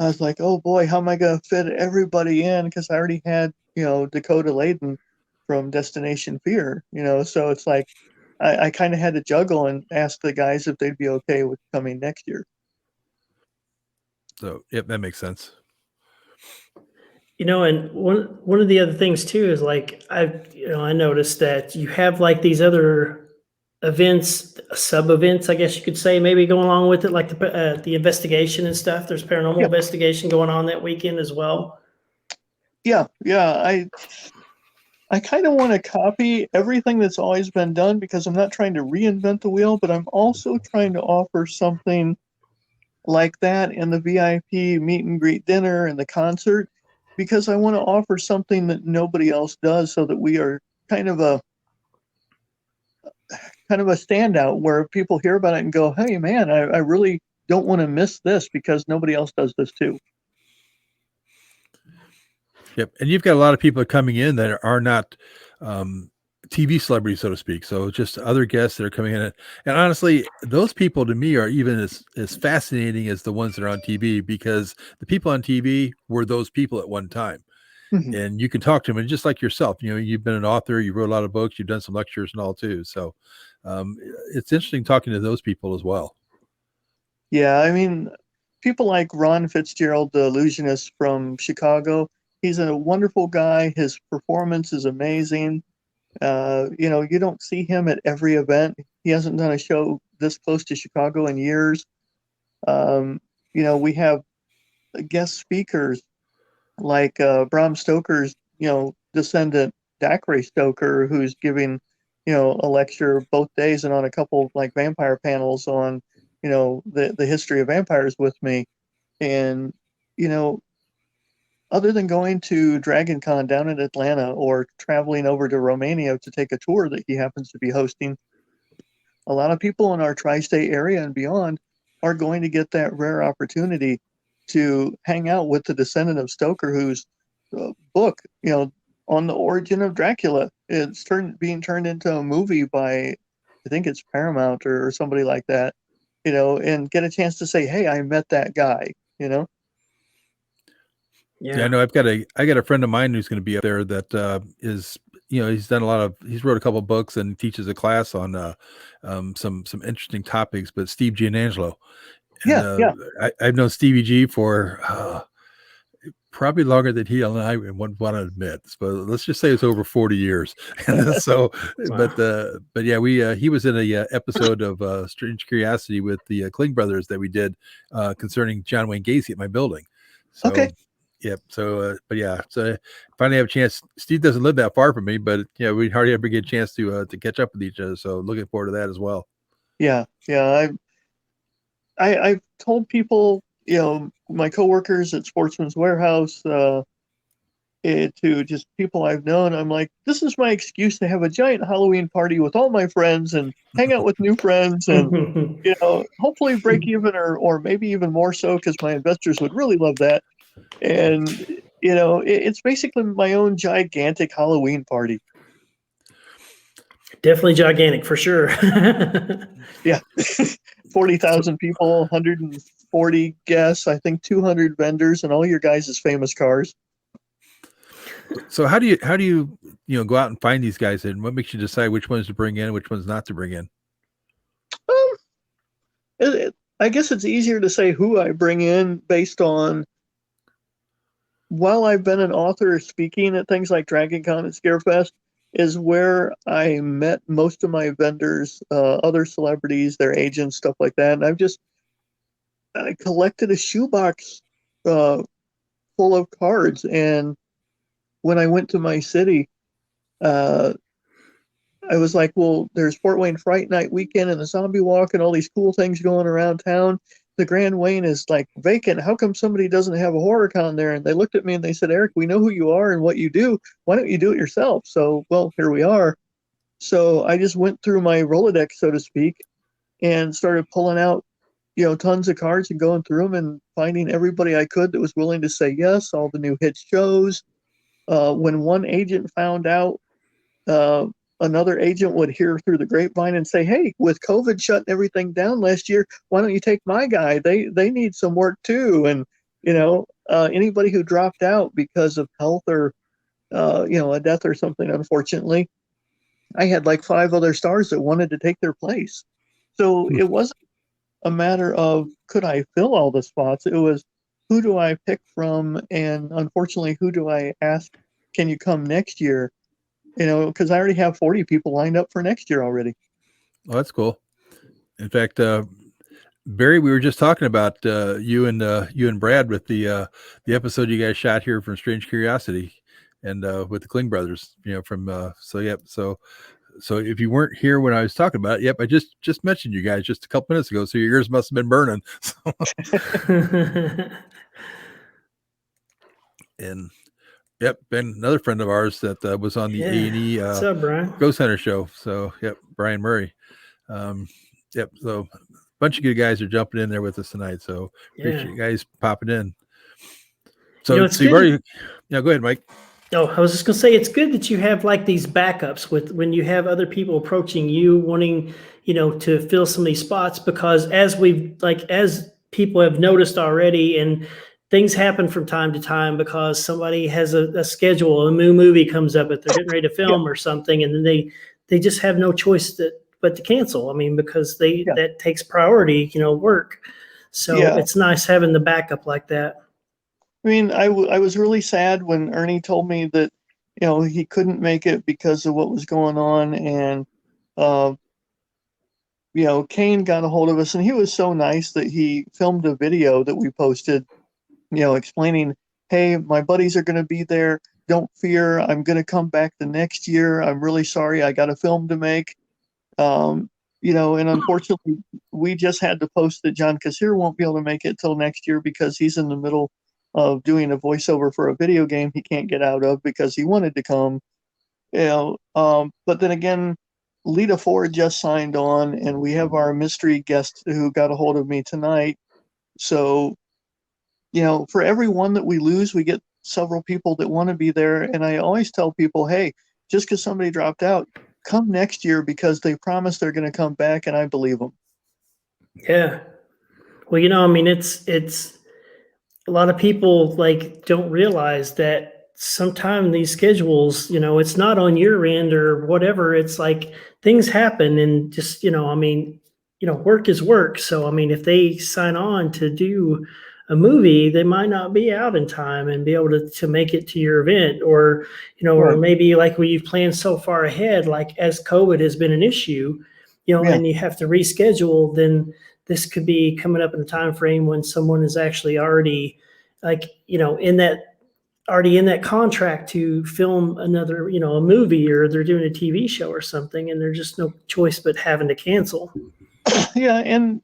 I was like, oh boy, how am I going to fit everybody in? Because I already had Dakota Layden from Destination Fear, so it's like I kind of had to juggle and ask the guys if they'd be okay with coming next year. So yep, that makes sense. And one of the other things too is like I noticed that you have like these other events, sub events, I guess you could say, maybe going along with it, like the investigation and stuff. There's paranormal Yeah. investigation going on that weekend as well. Yeah, I kind of want to copy everything that's always been done because I'm not trying to reinvent the wheel, but I'm also trying to offer something like that in the VIP meet and greet dinner and the concert because I want to offer something that nobody else does so that we are kind of a standout where people hear about it and go, hey man, I really don't want to miss this because nobody else does this too. Yep, and you've got a lot of people coming in that are not TV celebrities, so to speak. So just other guests that are coming in, and honestly, those people to me are even as fascinating as the ones that are on TV because the people on TV were those people at one time, Mhm. and you can talk to them. And just like yourself, you've been an author, you wrote a lot of books, you've done some lectures and all too. So it's interesting talking to those people as well. Yeah, I mean, people like Ron Fitzgerald, the illusionist from Chicago, he's a wonderful guy. His performance is amazing. You don't see him at every event. He hasn't done a show this close to Chicago in years. We have guest speakers like Bram Stoker's, descendant Dacre Stoker, who's giving, a lecture both days and on a couple of, like vampire panels on, the history of vampires with me. And, you know, other than going to Dragon Con down in Atlanta or traveling over to Romania to take a tour that he happens to be hosting, a lot of people in our tri-state area and beyond are going to get that rare opportunity to hang out with the descendant of Stoker, whose book, on the origin of Dracula, it's being turned into a movie by, I think it's Paramount or somebody like that, and get a chance to say, "Hey, I met that guy," Yeah, I know. I got a friend of mine who's going to be up there that is, he's wrote a couple books and teaches a class on some interesting topics. But Steve Gianangelo, and Yeah. I've known Stevie G for probably longer than he and I would want to admit. But let's just say it's over 40 years. And so, Wow. but yeah, he was in a episode of Strange Curiosity with the Kling brothers that we did concerning John Wayne Gacy at my building. So. Okay. Yep. So, but yeah. So, finally have a chance. Steve doesn't live that far from me, but yeah, we hardly ever get a chance to catch up with each other. So, looking forward to that as well. Yeah. I've told people, my coworkers at Sportsman's Warehouse, to just people I've known. I'm like, this is my excuse to have a giant Halloween party with all my friends and hang out with new friends and, hopefully break even or maybe even more so because my investors would really love that. And, it's basically my own gigantic Halloween party. Definitely gigantic for sure. Yeah. 40,000 people, 140 guests, I think 200 vendors, and all your guys' famous cars. So how do you go out and find these guys, and what makes you decide which ones to bring in, which ones not to bring in? I guess it's easier to say who I bring in based on, while I've been an author speaking at things like Dragon Con and Scarefest, is where I met most of my vendors, other celebrities, their agents, stuff like that. And I collected a shoebox full of cards. And when I went to my city, I was like, well, there's Fort Wayne Fright Night weekend and the Zombie Walk and all these cool things going around town. The Grand Wayne is like vacant. How come somebody doesn't have a horror con there? And they looked at me and they said, Eric, we know who you are and what you do. Why don't you do it yourself? So, well, here we are. So I just went through my Rolodex, so to speak, and started pulling out, tons of cards and going through them and finding everybody I could that was willing to say yes, all the new hit shows. When one agent found out, another agent would hear through the grapevine and say, hey, with COVID shutting everything down last year, why don't you take my guy? They need some work too. And, anybody who dropped out because of health or, a death or something, unfortunately, I had like 5 other stars that wanted to take their place. So it wasn't a matter of could I fill all the spots? It was who do I pick from? And unfortunately, who do I ask, can you come next year? Because I already have 40 people lined up for next year already. Oh, that's cool. In fact, Barry, we were just talking about you and Brad with the episode you guys shot here from Strange Curiosity, and with the Kling brothers. So if you weren't here when I was talking about it, I just mentioned you guys just a couple minutes ago. So your ears must have been burning. And been another friend of ours that was on the A&E What's up, Brian? Ghost Hunter show. So Brian Murray. So a bunch of good guys are jumping in there with us tonight. So appreciate you guys popping in. So, you've already, go ahead, Mike. Oh, I was just gonna say it's good that you have like these backups with when you have other people approaching you wanting, to fill some of these spots, because as people have noticed already, and things happen from time to time because somebody has a schedule, a new movie comes up that they're getting ready to film or something, and then they just have no choice but to cancel. I mean, because that takes priority, work. So it's nice having the backup like that. I mean, I was really sad when Ernie told me that, he couldn't make it because of what was going on. And, Kane got a hold of us, and he was so nice that he filmed a video that we posted, explaining, hey, my buddies are going to be there. Don't fear. I'm going to come back the next year. I'm really sorry. I got a film to make. And unfortunately, we just had to post that John Kassir won't be able to make it till next year because he's in the middle of doing a voiceover for a video game he can't get out of because he wanted to come. But then again, Lita Ford just signed on, and we have our mystery guest who got a hold of me tonight. So, for every one that we lose, we get several people that want to be there. And I always tell people, hey, just because somebody dropped out, come next year because they promise they're going to come back, and I believe them. Yeah. Well, it's a lot of people don't realize that sometimes these schedules, it's not on your end or whatever. It's like things happen, and just, work is work. So, if they sign on to do a movie, they might not be out in time and be able to make it to your event, or, or maybe like where you've planned so far ahead, like as COVID has been an issue, and you have to reschedule, then this could be coming up in a time frame when someone is actually already in that contract to film another, a movie, or they're doing a TV show or something, and there's just no choice but having to cancel. Yeah. And,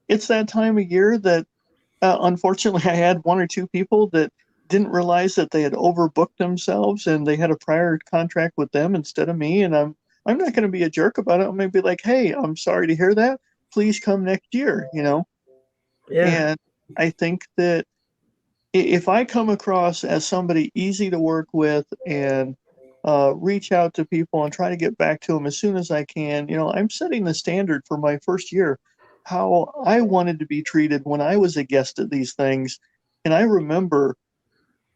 it's that time of year that, unfortunately, I had 1 or 2 people that didn't realize that they had overbooked themselves and they had a prior contract with them instead of me. And I'm not going to be a jerk about it. I'm going to be like, hey, I'm sorry to hear that. Please come next year, you know? Yeah. And I think that if I come across as somebody easy to work with and reach out to people and try to get back to them as soon as I can, you know, I'm setting the standard for my first year, how I wanted to be treated when I was a guest at these things. And I remember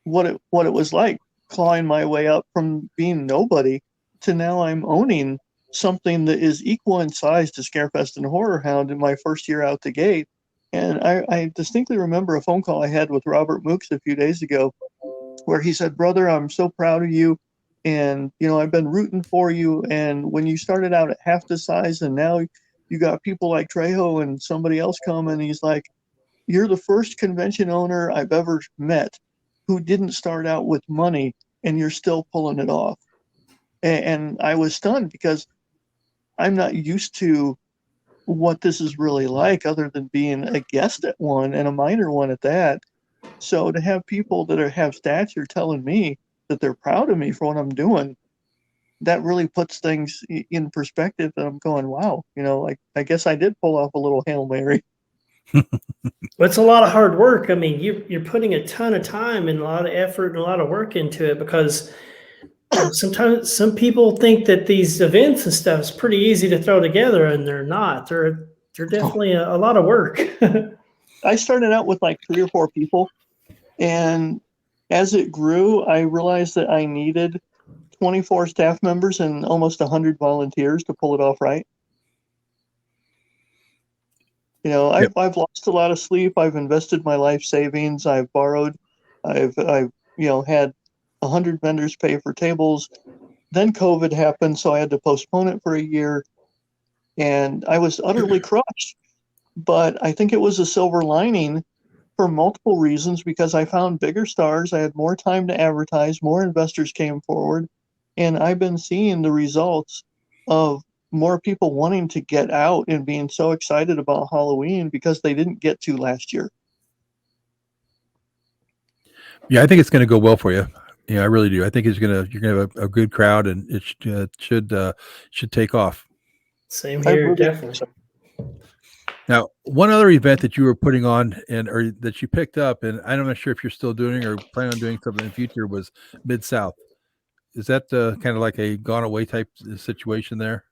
what it was like clawing my way up from being nobody to now I'm owning something that is equal in size to Scarefest and Horror Hound in my first year out the gate. And I distinctly remember a phone call I had with Robert Mooks a few days ago where he said, brother, I'm so proud of you. And, you know, I've been rooting for you. And when you started out at half the size and now you got people like Trejo and somebody else coming, he's like, you're the first convention owner I've ever met who didn't start out with money and you're still pulling it off. And I was stunned because I'm not used to what this is really like other than being a guest at one and a minor one at that. So to have people that have stature telling me that they're proud of me for what I'm doing, that really puts things in perspective. And I'm going, wow, you know, I guess I did pull off a little Hail Mary. Well, it's a lot of hard work. I mean, you're putting a ton of time and a lot of effort and a lot of work into it because sometimes some people think that these events and stuff is pretty easy to throw together, and they're not. They're definitely a lot of work. I started out with like 3 or 4 people, and as it grew, I realized that I needed 24 staff members and almost 100 volunteers to pull it off right. You know, Yep. I've lost a lot of sleep. I've invested my life savings. I've borrowed. I've you know had 100 vendors pay for tables. Then COVID happened, so I had to postpone it for a year, and I was utterly crushed. But I think it was a silver lining for multiple reasons because I found bigger stars. I had more time to advertise. More investors came forward, and I've been seeing the results of more people wanting to get out and being so excited about Halloween because they didn't get to last year. Yeah, I think it's going to go well for you. Yeah, I really do. I think you're going to have a good crowd, and it should take off. Same I here, really definitely. Now, one other event that you were putting on or that you picked up, and I'm not sure if you're still doing or planning on doing something in the future, was Mid South. Is that kind of like a gone away type situation there?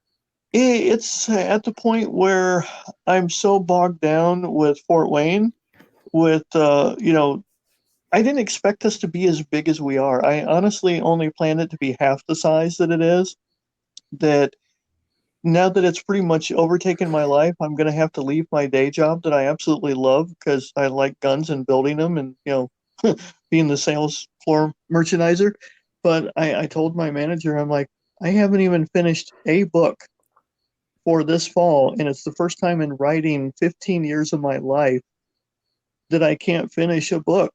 It's at the point where I'm so bogged down with Fort Wayne, with you know, I didn't expect us to be as big as we are. I honestly only planned it to be half the size that it is. That now that it's pretty much overtaken my life, I'm going to have to leave my day job that I absolutely love because I like guns and building them and, you know, being the sales floor merchandiser. But I told my manager, I'm like, I haven't even finished a book for this fall. And it's the first time in writing 15 years of my life that I can't finish a book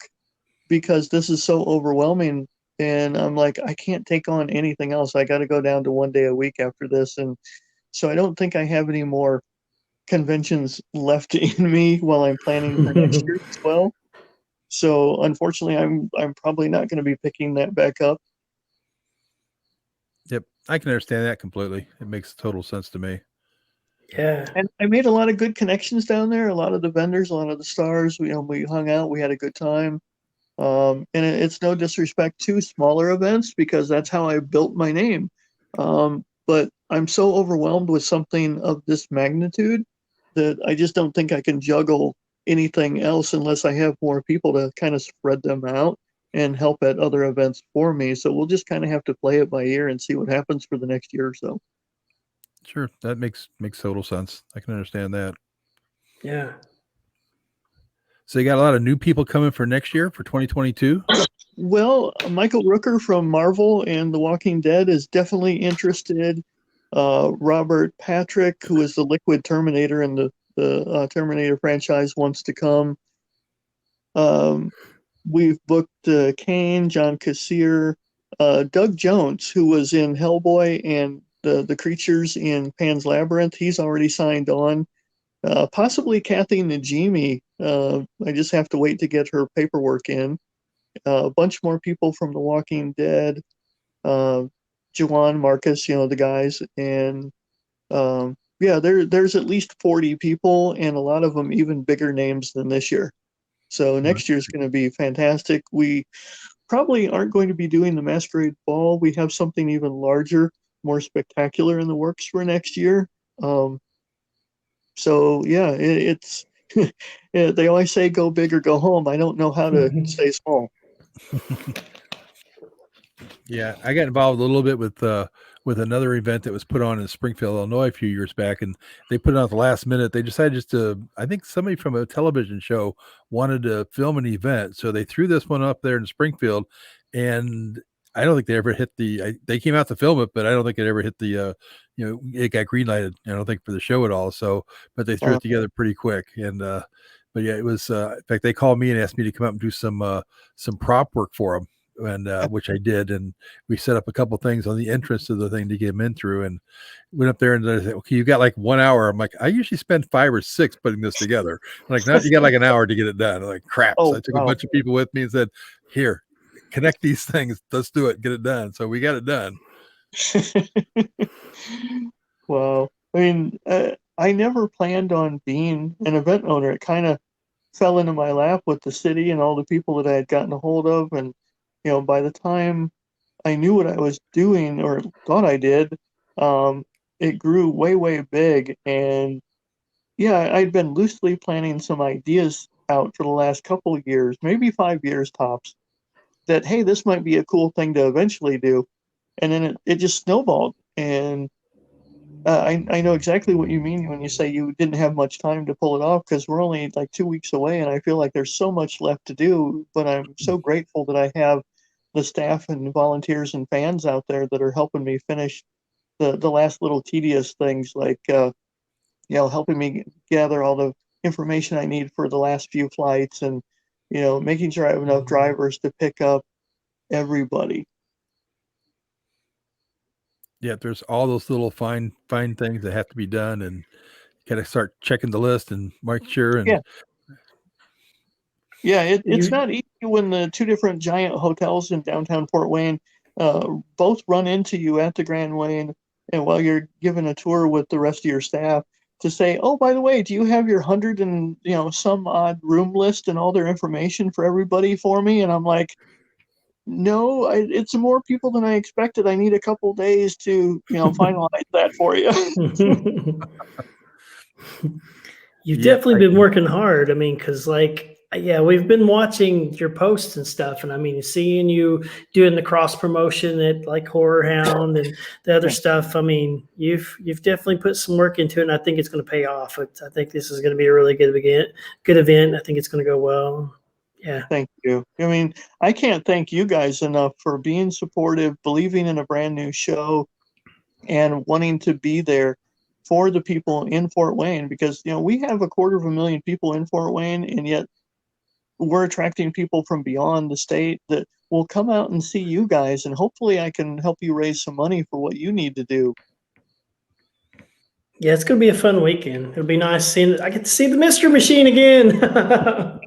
because this is so overwhelming. And I'm like, I can't take on anything else. I got to go down to 1 day a week after this. And so I don't think I have any more conventions left in me while I'm planning for next year as well. So unfortunately, I'm probably not going to be picking that back up. Yep, I can understand that completely. It makes total sense to me. Yeah. And I made a lot of good connections down there. A lot of the vendors, a lot of the stars. We hung out. We had a good time. And it's no disrespect to smaller events because that's how I built my name. But I'm so overwhelmed with something of this magnitude that I just don't think I can juggle anything else unless I have more people to kind of spread them out and help at other events for me. So we'll just kind of have to play it by ear and see what happens for the next year or so. Sure, that makes total sense. I can understand that. Yeah. So you got a lot of new people coming for next year for 2022. Well, Michael Rooker from Marvel and The Walking Dead is definitely interested. Robert Patrick, who is the Liquid Terminator in the Terminator franchise, wants to come. We've booked Kane, John Kassir, Doug Jones, who was in Hellboy and the creatures in Pan's Labyrinth. He's already signed on. Possibly Kathy Najimy. I just have to wait to get her paperwork in. a bunch more people from The Walking Dead, Juwan, Marcus, the guys, and yeah, there's at least 40 people, and a lot of them even bigger names than this year. So next year's going to be fantastic. We probably aren't going to be doing the Masquerade Ball. We have something even larger, more spectacular in the works for next year. So yeah, it's they always say go big or go home. I don't know how to stay small. Yeah, I got involved a little bit with another event that was put on in Springfield, Illinois, a few years back, and they put it on at the last minute. They decided just to, I think somebody from a television show wanted to film an event, so they threw this one up there in Springfield, and I don't think they ever hit they came out to film it, but I don't think it ever hit it got green lighted. I don't think for the show at all. So, but they threw it together pretty quick, and but yeah, it was. In fact, they called me and asked me to come up and do some prop work for them, and which I did, and we set up a couple things on the entrance to the thing to get them in through, and went up there and they said, okay, you got like 1 hour. I'm like, I usually spend 5 or 6 putting this together. I'm like, no, you got like an hour to get it done. I'm like, crap. So I took a bunch of people with me and said, here, connect these things. Let's do it. Get it done. So we got it done. Wow. I mean, I never planned on being an event owner. It kind of fell into my lap with the city and all the people that I had gotten a hold of. And, by the time I knew what I was doing or thought I did, it grew way, way big. And yeah, I'd been loosely planning some ideas out for the last couple of years, maybe 5 years tops, that, hey, this might be a cool thing to eventually do. And then it just snowballed. And I know exactly what you mean when you say you didn't have much time to pull it off, because we're only like 2 weeks away, and I feel like there's so much left to do. But I'm so grateful that I have the staff and volunteers and fans out there that are helping me finish the last little tedious things, like helping me gather all the information I need for the last few flights, and making sure I have enough drivers to pick up everybody. Yeah, there's all those little fine things that have to be done, and got to start checking the list and make sure. And it's not easy when the 2 different giant hotels in downtown Fort Wayne both run into you at the Grand Wayne, and while you're giving a tour with the rest of your staff, to say, oh, by the way, do you have your 100 and some odd room list and all their information for everybody for me? And I'm like, no, it's more people than I expected. I need a couple days to finalize that for you. You've definitely been working hard. I mean, because we've been watching your posts and stuff, and I mean, seeing you doing the cross promotion at like Horror Hound and the other stuff. I mean, you've definitely put some work into it, and I think it's going to pay off. I think this is going to be a really good event. I think it's going to go well. Yeah. Thank you. I mean, I can't thank you guys enough for being supportive, believing in a brand new show, and wanting to be there for the people in Fort Wayne, because we have 250,000 people in Fort Wayne, and yet we're attracting people from beyond the state that will come out and see you guys, and hopefully I can help you raise some money for what you need to do. Yeah, it's going to be a fun weekend. It'll be nice seeing. I get to see the Mystery Machine again.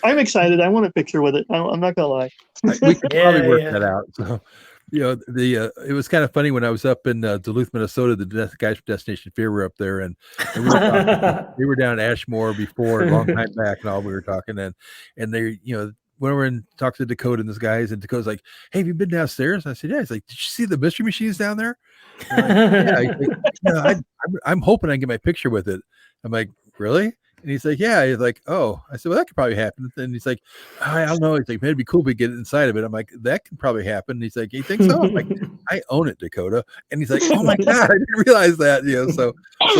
I'm excited. I want a picture with it. I'm not gonna lie. We could probably work that out. So, it was kind of funny when I was up in Duluth, Minnesota. The guys from Destination Fear were up there, and we were down at Ashmore before, a long time back, and all we were talking, and they, went over and talked to Dakota and this guys, and Dakota's like, "Hey, have you been downstairs?" And I said, "Yeah." He's like, "Did you see the Mystery Machines down there?" Like, yeah. I'm hoping I can get my picture with it. I'm like, really? And he's like, yeah. He's like, oh. I said, well, that could probably happen. And he's like, I don't know. He's like, man, it'd be cool if we get inside of it. I'm like, that can probably happen. And he's like, you think so? I'm like, I own it, Dakota. And he's like, oh my God, I didn't realize that. So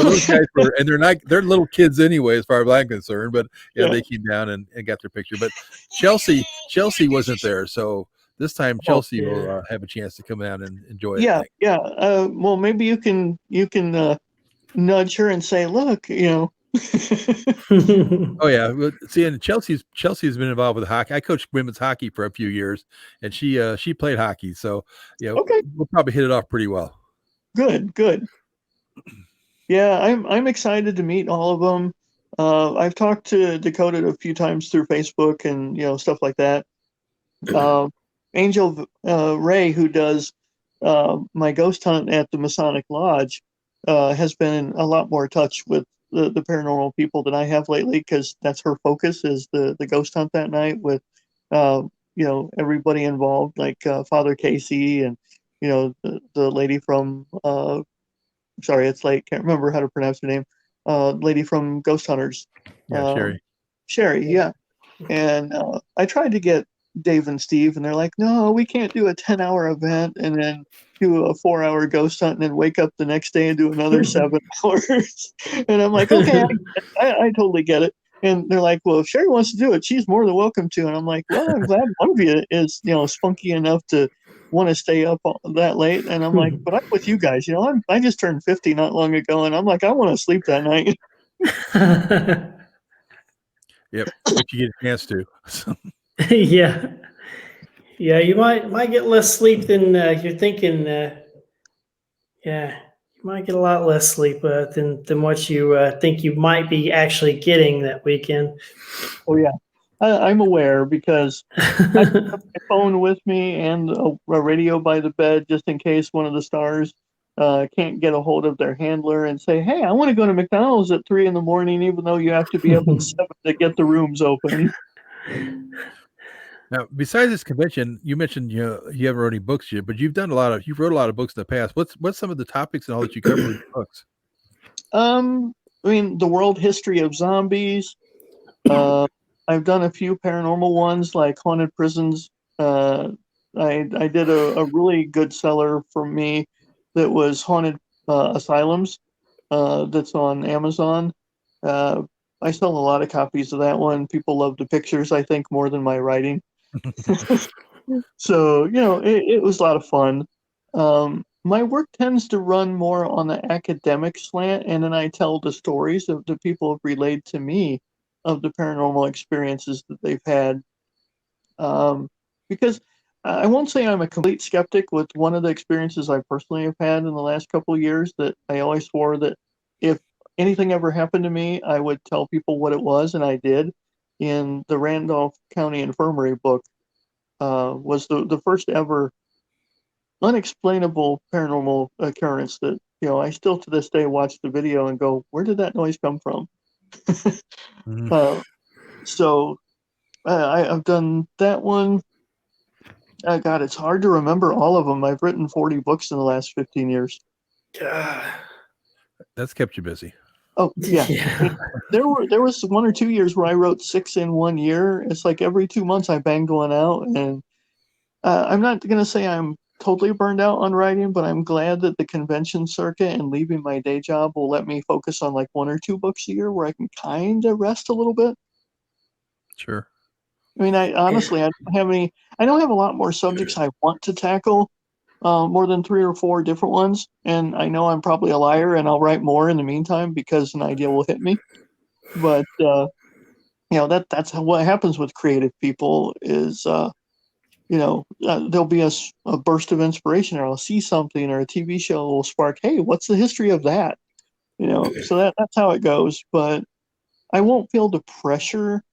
those guys were, and they're little kids anyway, as far as I'm concerned. But they came down and got their picture. But Chelsea wasn't there, so this time Chelsea will have a chance to come out and enjoy it. Yeah. Well, maybe you can nudge her and say, look, Oh yeah. Well, see, and Chelsea's been involved with hockey. I coached women's hockey for a few years, and she played hockey. So okay, we'll probably hit it off pretty well. Good. Yeah, I'm excited to meet all of them. I've talked to Dakota a few times through Facebook and stuff like that. Angel Ray, who does my ghost hunt at the Masonic Lodge, has been in a lot more touch with the paranormal people than I have lately, because that's her focus, is the ghost hunt that night with everybody involved, like Father Casey and the lady from sorry, it's late, can't remember how to pronounce her name, lady from Ghost Hunters. Yeah, Sherry. Sherry, yeah. And I tried to get Dave and Steve, and they're like, no, we can't do a 10-hour event and then do a 4-hour ghost hunt and then wake up the next day and do another 7 hours. And I'm like, okay, I totally get it. And they're like, well, if Sherry wants to do it, she's more than welcome to. And I'm like, well, I'm glad one of you is, spunky enough to want to stay up that late. And I'm like, but I'm with you guys. I just turned 50 not long ago, and I'm like, I want to sleep that night. Yep, if you get a chance to. Yeah. Yeah, you might get less sleep than you're thinking. Yeah, you might get a lot less sleep than what you think you might be actually getting that weekend. Oh yeah, I'm aware, because I have my phone with me and a radio by the bed, just in case one of the stars can't get a hold of their handler and say, hey, I want to go to McDonald's at 3 a.m, even though you have to be up at 7 to get the rooms open. Now, besides this convention, you mentioned you haven't wrote any books yet, but you've wrote a lot of books in the past. What's some of the topics and all that you cover in your books? The world history of zombies. I've done a few paranormal ones, like haunted prisons. I did a really good seller for me that was haunted asylums. That's on Amazon. I sell a lot of copies of that one. People love the pictures, I think, more than my writing. So, it was a lot of fun. My work tends to run more on the academic slant, and then I tell the stories of the people who relayed to me of the paranormal experiences that they've had. Because I won't say I'm a complete skeptic. With one of the experiences I personally have had in the last couple of years, that I always swore that if anything ever happened to me, I would tell people what it was, and I did. In the Randolph County Infirmary book, was the first ever unexplainable paranormal occurrence that I still to this day watch the video and go, where did that noise come from? Mm-hmm. So I've done that one. God, it's hard to remember all of them. I've written 40 books in the last 15 years. That's kept you busy. Oh yeah. There was 1 or 2 years where I wrote 6 in 1 year. It's like every 2 months I banged one out, and I'm not going to say I'm totally burned out on writing, but I'm glad that the convention circuit and leaving my day job will let me focus on like 1 or 2 books a year where I can kind of rest a little bit. Sure. I mean, I honestly, I don't have a lot more subjects I want to tackle, more than 3 or 4 different ones. And I know I'm probably a liar, and I'll write more in the meantime because an idea will hit me. But, that's what happens with creative people is, there'll be a burst of inspiration, or I'll see something, or a TV show will spark, hey, what's the history of that? So that's how it goes. But I won't feel the pressure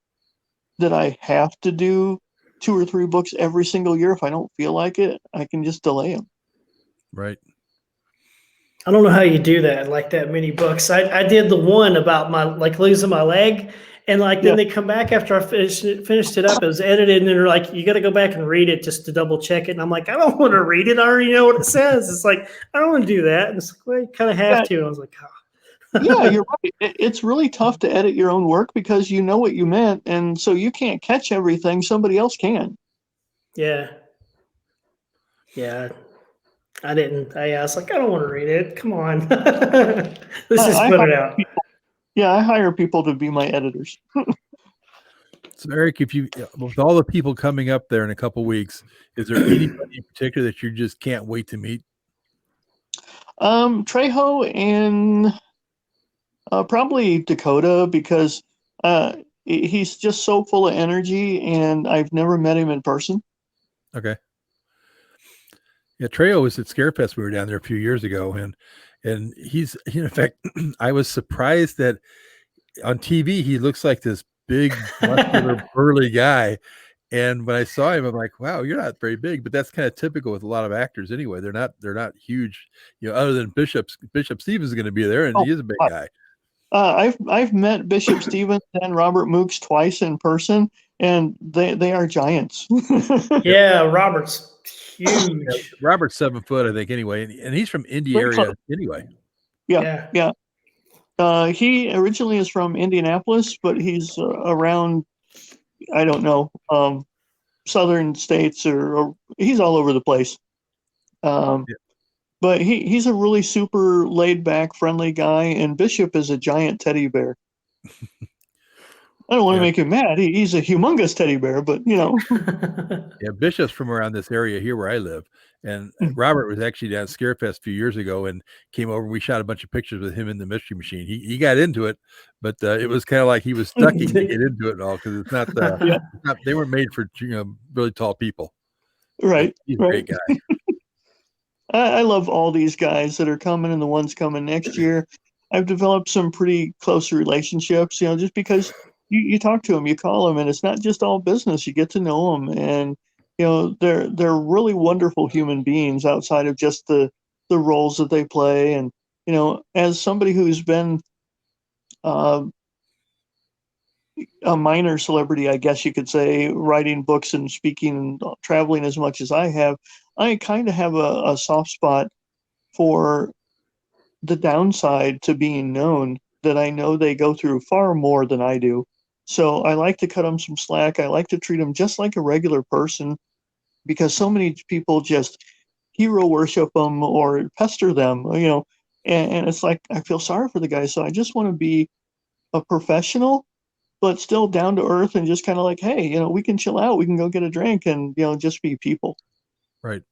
that I have to do 2 or 3 books every single year. If I don't feel like it, I can just delay them. Right. I don't know how you do that, like that many books. I did the one about my losing my leg, and then they come back after I finished it up. It was edited, and they're like, you got to go back and read it just to double check it. And I'm like, I don't want to read it. I already know what it says. It's like, I don't want to do that. And it's like, well, you kind of have to. And I was like, oh. Yeah, you're right. It's really tough to edit your own work because you know what you meant, and so you can't catch everything. Somebody else can. Yeah. I didn't. I was like, I don't want to read it. Come on. Let's just put it out. I hire people to be my editors. So, Eric, with all the people coming up there in a couple weeks, is there anybody in particular that you just can't wait to meet? Trejo and probably Dakota, because he's just so full of energy, and I've never met him in person. Okay. Yeah, Trejo was at Scarefest. We were down there a few years ago, and he's, in fact, I was surprised that on TV he looks like this big, muscular, burly guy, And when I saw him, I'm like, wow, you're not very big, but that's kind of typical with a lot of actors anyway. They're not huge, other than Bishop Stevens is going to be there, and Oh, he is a big guy. I've met Bishop Stevens and Robert Mooks twice in person, and they are giants. Yeah, Robert's Yeah, huge. Robert's 7 foot, I think, anyway, and he's from Indy Very area close. anyway. Yeah, Yeah. yeah. He originally is from Indianapolis, but he's around, I don't know, southern states, or he's all over the place. Yeah. But he's a really super laid back, friendly guy, and Bishop is a giant teddy bear. I don't want to Yeah. make him mad. He's a humongous teddy bear, but Yeah, Bishop's from around this area here where I live, and Robert was actually down at Scarefest a few years ago and came over. We shot a bunch of pictures with him in the Mystery Machine. He got into it, but it was kind of like he was ducking to get into it and all, because it's not they weren't made for really tall people. right, He's a right. great guy. I love all these guys that are coming and the ones coming next year. I've developed some pretty close relationships, just because you talk to them, you call them, and it's not just all business. You get to know them, and they're really wonderful human beings outside of just the roles that they play. And as somebody who's been uh, a minor celebrity, I guess you could say, writing books and speaking and traveling as much as I have, I kind of have a soft spot for the downside to being known, that I know they go through far more than I do. So I like to cut them some slack. I like to treat them just like a regular person, because so many people just hero worship them or pester them, and it's like, I feel sorry for the guys. So I just want to be a professional, but still down to earth, and just kind of like, hey, we can chill out. We can go get a drink and, just be people. Right.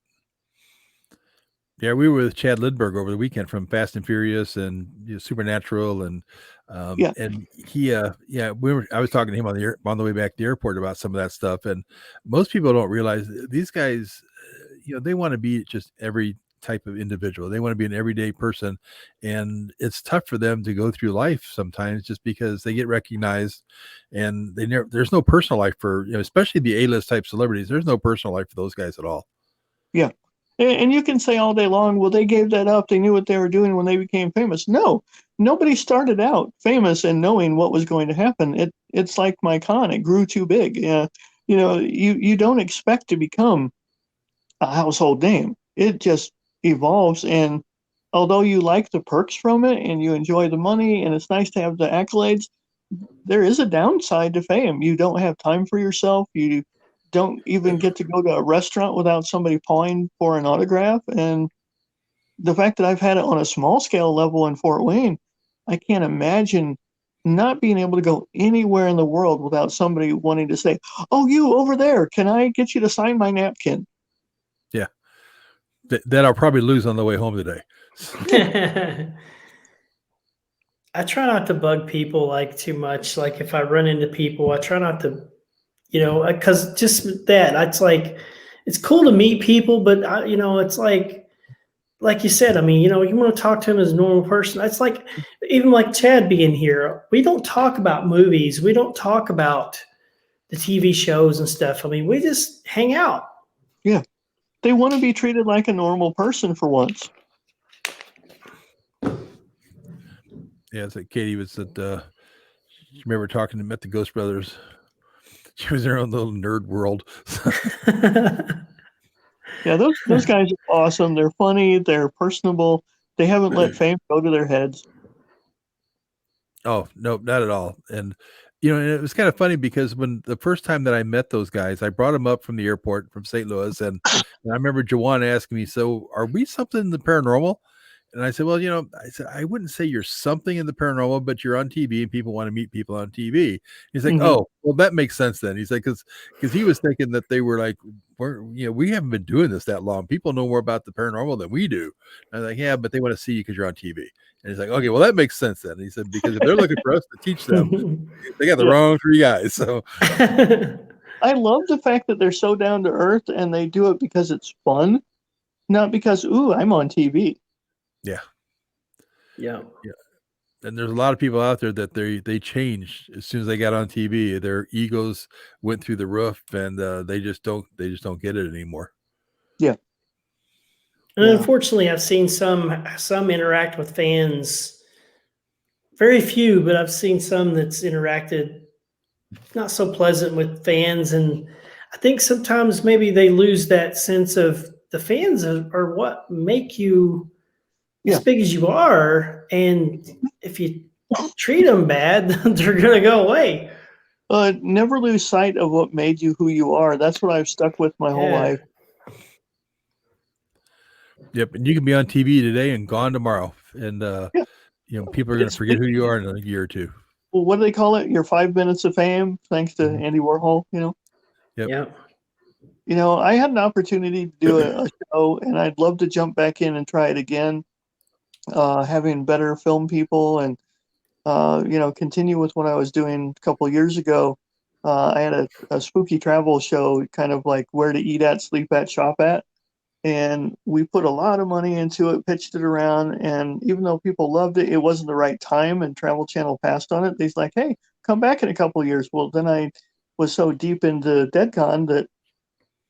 Yeah, we were with Chad Lindbergh over the weekend from Fast and Furious and Supernatural, and Yeah. and he I was talking to him on the way back to the airport about some of that stuff, and most people don't realize these guys, they want to be just every type of individual. They want to be an everyday person, and it's tough for them to go through life sometimes just because they get recognized, and there's no personal life for, especially the A-list type celebrities. There's no personal life for those guys at all. Yeah. And you can say all day long, well, they gave that up. They knew what they were doing when they became famous. No, nobody started out famous and knowing what was going to happen. It's like my con. It grew too big. You don't expect to become a household name. It just evolves. And although you like the perks from it and you enjoy the money and it's nice to have the accolades, there is a downside to fame. You don't have time for yourself. You don't even get to go to a restaurant without somebody pawing for an autograph. And the fact that I've had it on a small scale level in Fort Wayne, I can't imagine not being able to go anywhere in the world without somebody wanting to say, "Oh, you over there, can I get you to sign my napkin?" Yeah. That I'll probably lose on the way home today. I try not to bug people like too much. Like if I run into people, I try not to, because just that, it's like, it's cool to meet people, but it's like you said, I mean, you want to talk to him as a normal person. It's like, even like Chad being here, we don't talk about movies. We don't talk about the TV shows and stuff. I mean, we just hang out. Yeah. They want to be treated like a normal person for once. Yeah, it's like Katie was at remember met the Ghost Brothers. She was in her own little nerd world. Yeah, those guys are awesome. They're funny. They're personable. They haven't let fame go to their heads. Oh, no, not at all. And and it was kind of funny because when the first time that I met those guys, I brought them up from the airport from St. Louis, and I remember Jawan asking me, "So, are we something in the paranormal?" And I said, "Well, I said I wouldn't say you're something in the paranormal, but you're on TV, and people want to meet people on TV." He's like, Mhm. "Oh, well, that makes sense then." He's like, "Because he was thinking that they were like, we haven't been doing this that long. People know more about the paranormal than we do." And I was like, "Yeah, but they want to see you because you're on TV." And he's like, "Okay, well, that makes sense then." And he said, "Because if they're looking for us to teach them, they got the Yeah. wrong three guys." So I love the fact that they're so down to earth and they do it because it's fun, not because, ooh, I'm on TV. yeah, Yeah. yeah. And there's a lot of people out there that they changed as soon as they got on TV. Their egos went through the roof, and they just don't get it anymore. Yeah. And Yeah. unfortunately, I've seen some interact with fans. Very few, but I've seen some that's interacted not so pleasant with fans, and I think sometimes maybe they lose that sense of the fans are what make you Yeah. as big as you are, and if you treat them bad, they're gonna go away. Never lose sight of what made you who you are. That's what I've stuck with my whole life. Yep, and you can be on TV today and gone tomorrow, and Yeah. people are going to forget who you are in a year or two. Well, what do they call it? Your 5 minutes of fame, thanks to Andy Warhol. Yep. I had an opportunity to do a show, and I'd love to jump back in and try it again. Having better film people and continue with what I was doing a couple of years ago. I had a spooky travel show, kind of like where to eat at, sleep at, shop at. And we put a lot of money into it, pitched it around. And even though people loved it, it wasn't the right time. And Travel Channel passed on it. They's like, hey, come back in a couple of years. Well, then I was so deep into DeadCon that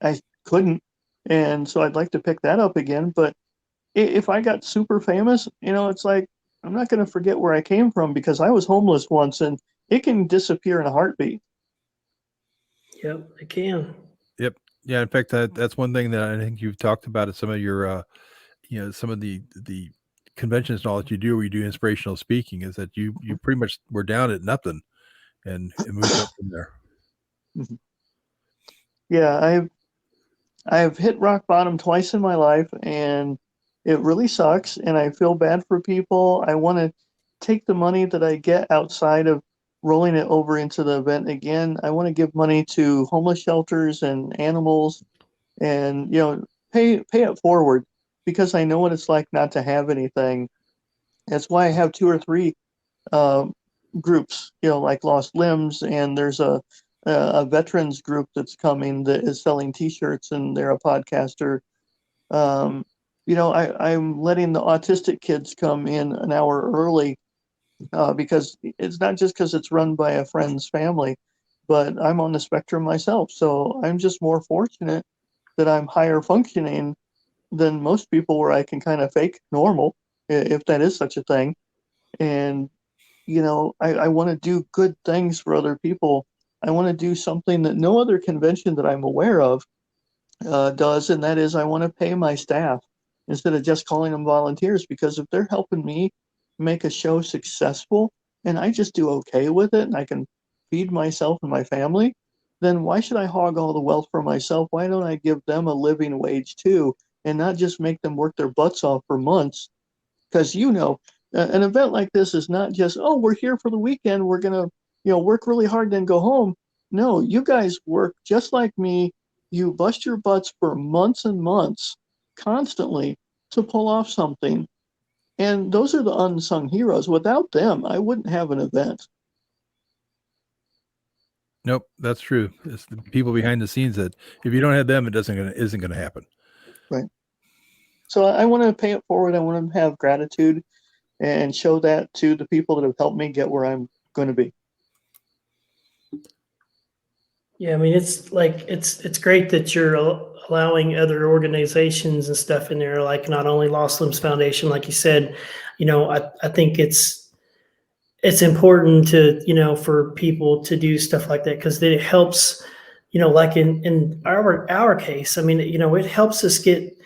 I couldn't. And so I'd like to pick that up again. But if I got super famous, it's like, I'm not going to forget where I came from because I was homeless once and it can disappear in a heartbeat. Yep, it can. Yep. Yeah. In fact, that's one thing that I think you've talked about at some of your, some of the conventions and all that you do, where you do inspirational speaking, is that you pretty much were down at nothing and moved up from there. Mm-hmm. Yeah, I've hit rock bottom twice in my life, and it really sucks, and I feel bad for people. I want to take the money that I get outside of rolling it over into the event again. I want to give money to homeless shelters and animals, and pay it forward, because I know what it's like not to have anything. That's why I have 2 or 3 groups, like Lost Limbs, and there's a veterans group that's coming that is selling T-shirts, and they're a podcaster. I'm letting the autistic kids come in an hour early, because it's not just because it's run by a friend's family, but I'm on the spectrum myself. So I'm just more fortunate that I'm higher functioning than most people, where I can kind of fake normal, if that is such a thing. And, I want to do good things for other people. I want to do something that no other convention that I'm aware of does, and that is I want to pay my staff instead of just calling them volunteers, because if they're helping me make a show successful and I just do okay with it and I can feed myself and my family, then why should I hog all the wealth for myself? Why don't I give them a living wage too, and not just make them work their butts off for months? Because an event like this is not just, oh, we're here for the weekend, we're gonna work really hard then go home. No, you guys work just like me. You bust your butts for months and months constantly to pull off something. And those are the unsung heroes. Without them, I wouldn't have an event. Nope, that's true. It's the people behind the scenes that, if you don't have them, it isn't gonna happen. Right. So I want to pay it forward. I want to have gratitude and show that to the people that have helped me get where I'm going to be. Yeah, I mean, it's like it's great that you're allowing other organizations and stuff in there, like not only Lost Limbs Foundation, like you said. I think it's important to for people to do stuff like that, because it helps. Like in our case, I mean, it helps us get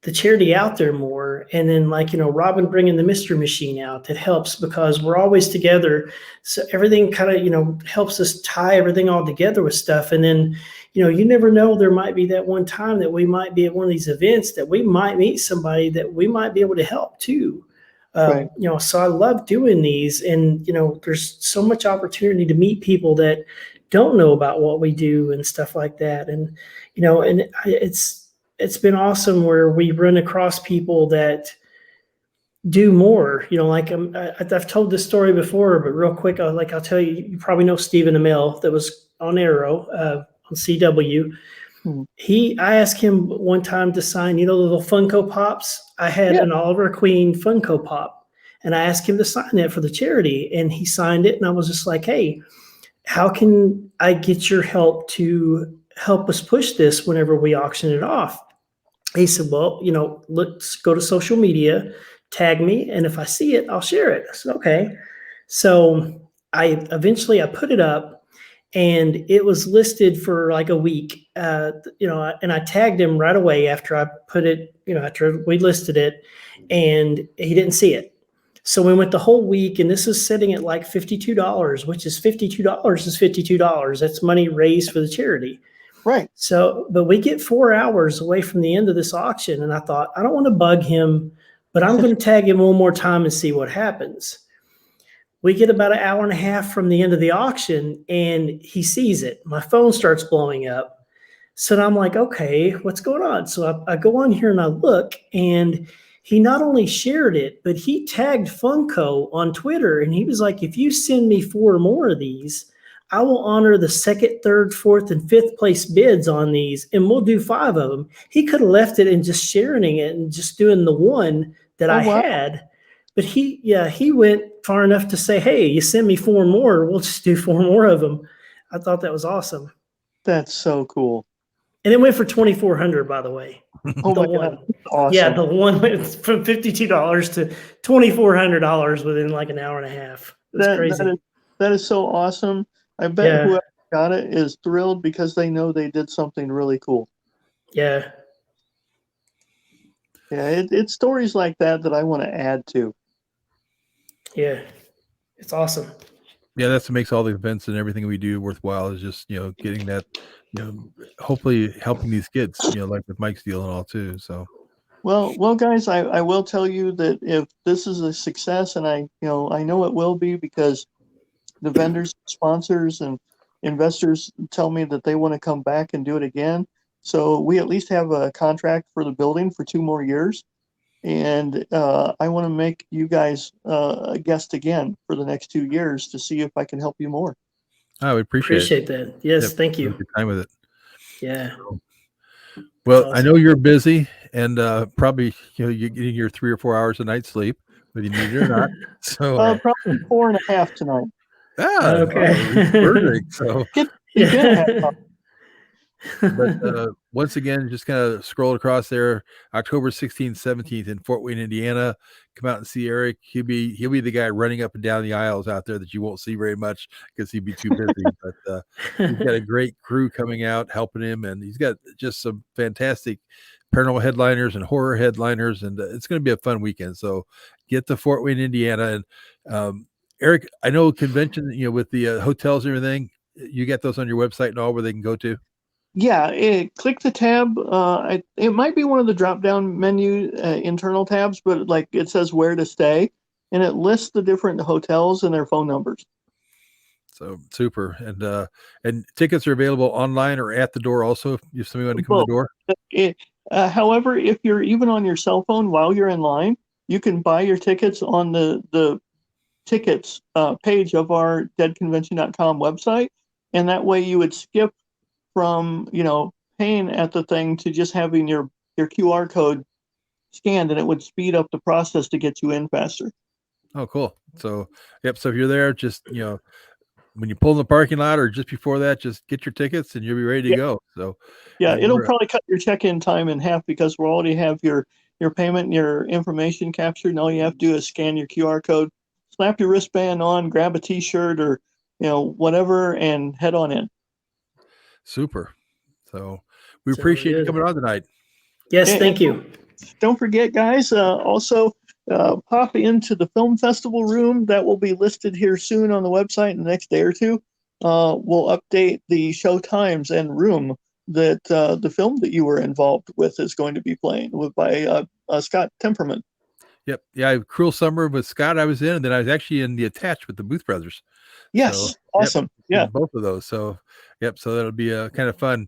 the charity out there more. And then, like, Robin bringing the mystery machine out, it helps because we're always together. So everything kind of, helps us tie everything all together with stuff. And then, you never know, there might be that one time that we might be at one of these events that we might meet somebody that we might be able to help too. Right. So I love doing these, and, there's so much opportunity to meet people that don't know about what we do and stuff like that. And, it's been awesome where we run across people that do more, like I've told this story before, but real quick, I'll tell you, you probably know Stephen Amell that was on Arrow, on CW. I asked him one time to sign, the little Funko Pops. I had an Oliver Queen Funko Pop, And I asked him to sign that for the charity, and he signed it. And I was just like, hey, how can I get your help to help us push this whenever we auction it off? He said, well, let's go to social media, tag me, and if I see it, I'll share it. I said, okay. So I put it up, and it was listed for like a week, and I tagged him right away after I put it, after we listed it, and he didn't see it. So we went the whole week, and this is sitting at like $52, which is $52. That's money raised for the charity. Right. So, but we get 4 hours away from the end of this auction, and I thought, I don't want to bug him, but I'm going to tag him one more time and see what happens. We get about an hour and a half from the end of the auction, and he sees it. My phone starts blowing up. So I'm like, okay, what's going on? So I go on here and I look, and he not only shared it, but he tagged Funko on Twitter, and he was like, if you send me 4 more of these, I will honor the 2nd, 3rd, 4th, and 5th place bids on these, and we'll do 5 of them. He could have left it and just sharing it and just doing the one that I had. But he went far enough to say, hey, you send me 4 more, we'll just do 4 more of them. I thought that was awesome. That's so cool. And it went for $2,400, by the way. Oh my God. Awesome. Yeah, the one went from $52 to $2,400 within like an hour and a half. That's crazy. That is so awesome. I bet whoever got it is thrilled because they know they did something really cool. Yeah. Yeah, it's stories like that I want to add to. Yeah, it's awesome. Yeah, that's what makes all the events and everything we do worthwhile, is just, getting that, hopefully helping these kids, like with Mike's deal and all too. So, well, guys, I will tell you that if this is a success, and I know it will be, because the vendors, sponsors, and investors tell me that they want to come back and do it again. So we at least have a contract for the building for 2 more years. And I want to make you guys a guest again for the next 2 years to see if I can help you more. I would appreciate that. Yes, thank you. Good time with it. Yeah. Well, awesome. I know you're busy, and probably you're getting your 3 or 4 hours a night sleep, whether you need it or not. So probably 4.5 tonight. Okay. So But once again, just kind of scroll across there. October 16th, 17th in Fort Wayne, Indiana. Come out and see Eric. He'll be the guy running up and down the aisles out there that you won't see very much because he'd be too busy. But he's got a great crew coming out helping him, and he's got just some fantastic paranormal headliners and horror headliners, and it's going to be a fun weekend. So get to Fort Wayne, Indiana, and Eric, I know convention, with the hotels and everything, you get those on your website and all where they can go to. Yeah, click the tab. It might be one of the drop-down menu internal tabs, but like it says where to stay, and it lists the different hotels and their phone numbers. So super, and tickets are available online or at the door. Also, if somebody wanted to come to the door. However, if you're even on your cell phone while you're in line, you can buy your tickets on the tickets page of our deadconvention.com website, and that way you would skip from paying at the thing to just having your QR code scanned, and it would speed up the process to get you in faster. Oh, cool. So so if you're there, just when you pull in the parking lot or just before that, just get your tickets and you'll be ready to go. So it'll probably cut your check-in time in half because we already have your payment and your information captured, and all you have to do is scan your QR code, slap your wristband on, grab a t-shirt or whatever, and head on in. Super. So we appreciate you coming on tonight. Yes, thank you. Don't forget, guys, also pop into the film festival room. That will be listed here soon on the website in the next day or two. We'll update the show times and room that the film that you were involved with is going to be playing by Scott Temperman. Yep. Yeah, Cruel Summer with Scott I was in, and then I was actually in The Attached with the Booth Brothers. Yes. So, awesome. Yeah. Both of those. So, so that'll be kind of fun.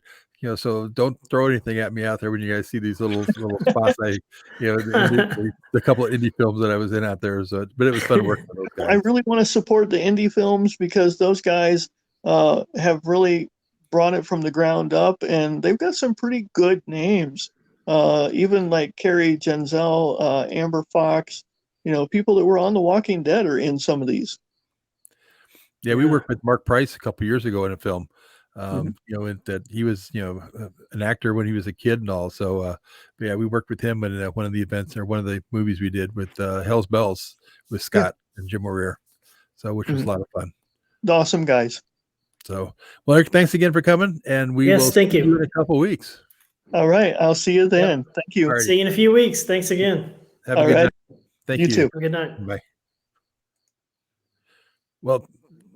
So don't throw anything at me out there when you guys see these little spots. The couple of indie films that I was in out there. So, but it was fun working with those guys. I really want to support the indie films because those guys have really brought it from the ground up, and they've got some pretty good names. Even like Carrie Genzel, Amber Fox, people that were on The Walking Dead are in some of these. Yeah, we worked with Mark Price a couple years ago in a film. Mhm. And that he was, an actor when he was a kid and all. So, yeah, we worked with him in one of the events or one of the movies we did with Hell's Bells with Scott and Jim O'Rear. So, which was a lot of fun. Awesome guys. So, well, Eric, thanks again for coming, and we will thank see you in a couple of weeks. All right. I'll see you then. Thank you. Alrighty. See you in a few weeks. Thanks again. Have a good night. Thank you. You too. Have a good night. Bye. Well,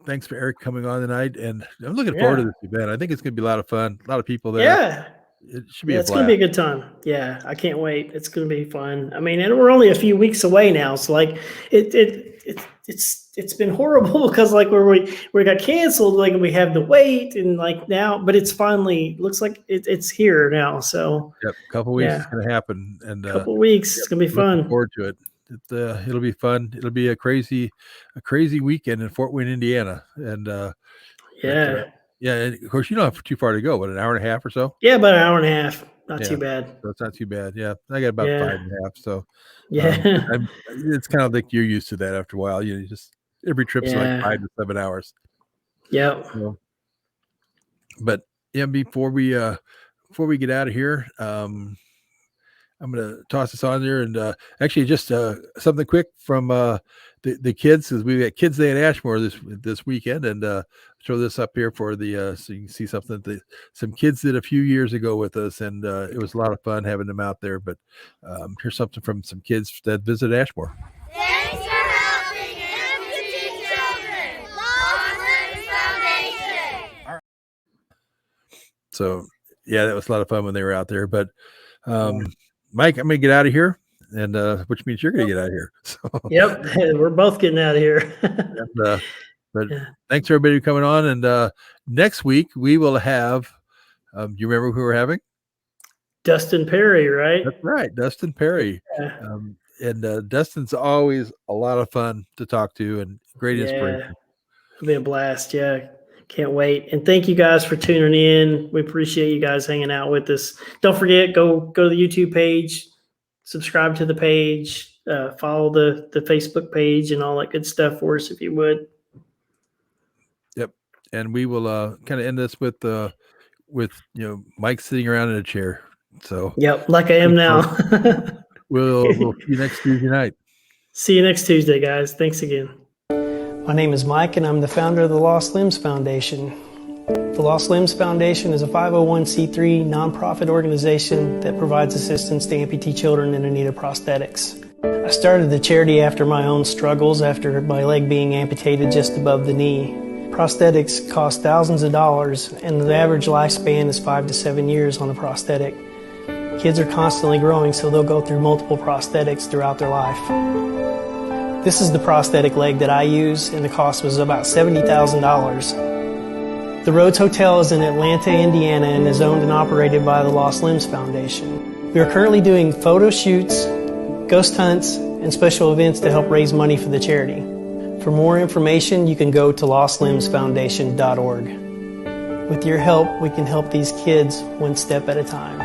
thanks for Eric coming on tonight, and I'm looking forward to this event. I think it's going to be a lot of fun. A lot of people there. Yeah. It should be a it's blast. going to be a good time. Yeah, I can't wait. It's going to be fun. I mean, and we're only a few weeks away now, so like it's been horrible because like we got canceled, like we have to wait and like now, but it's finally looks like it's here now. So yep, a couple weeks it's going to happen, and couple weeks it's going to be fun. Looking forward to it. It'll be fun. It'll be a crazy weekend in Fort Wayne, Indiana, and yeah, and of course you don't have too far to go. What, an hour and a half or so? Yeah, about an hour and a half. Not too bad. So it's not too bad. Yeah, I got about 5.5. So it's kind of like you're used to that after a while. You just every trip's like 5 to 7 hours. Yep. But yeah, before we get out of here, I'm going to toss this on there, and actually just something quick from the kids, because we got Kids Day at Ashmore this weekend, and throw this up here for the so you can see something that some kids did a few years ago with us, and it was a lot of fun having them out there. But here's something from some kids that visit Ashmore. Thanks for helping amputee children. Lost Limbs Foundation. All right. So yeah, that was a lot of fun when they were out there. But Mike, I'm gonna get out of here, and which means you're gonna get out of here. So yep, we're both getting out of here. But thanks for everybody coming on, and next week we will have. You remember who we're having? Dustin Perry, right? That's right, Dustin Perry. And Dustin's always a lot of fun to talk to and great inspiration. It'll be a blast. Yeah. Can't wait. And thank you guys for tuning in. We appreciate you guys hanging out with us. Don't forget, go to the YouTube page, subscribe to the page, follow the Facebook page and all that good stuff for us if you would. Yep. And we will kind of end this with Mike sitting around in a chair. So yep, like I am now. We'll see you next Tuesday night. See you next Tuesday, guys. Thanks again. My name is Mike, and I'm the founder of the Lost Limbs Foundation. The Lost Limbs Foundation is a 501c3 nonprofit organization that provides assistance to amputee children in need of prosthetics. I started the charity after my own struggles after my leg being amputated just above the knee. Prosthetics cost thousands of dollars, and the average lifespan is 5 to 7 years on a prosthetic. Kids are constantly growing, so they'll go through multiple prosthetics throughout their life. This is the prosthetic leg that I use, and the cost was about $70,000. The Rhodes Hotel is in Atlanta, Indiana, and is owned and operated by the Lost Limbs Foundation. We are currently doing photo shoots, ghost hunts, and special events to help raise money for the charity. For more information, you can go to lostlimbsfoundation.org. With your help, we can help these kids one step at a time.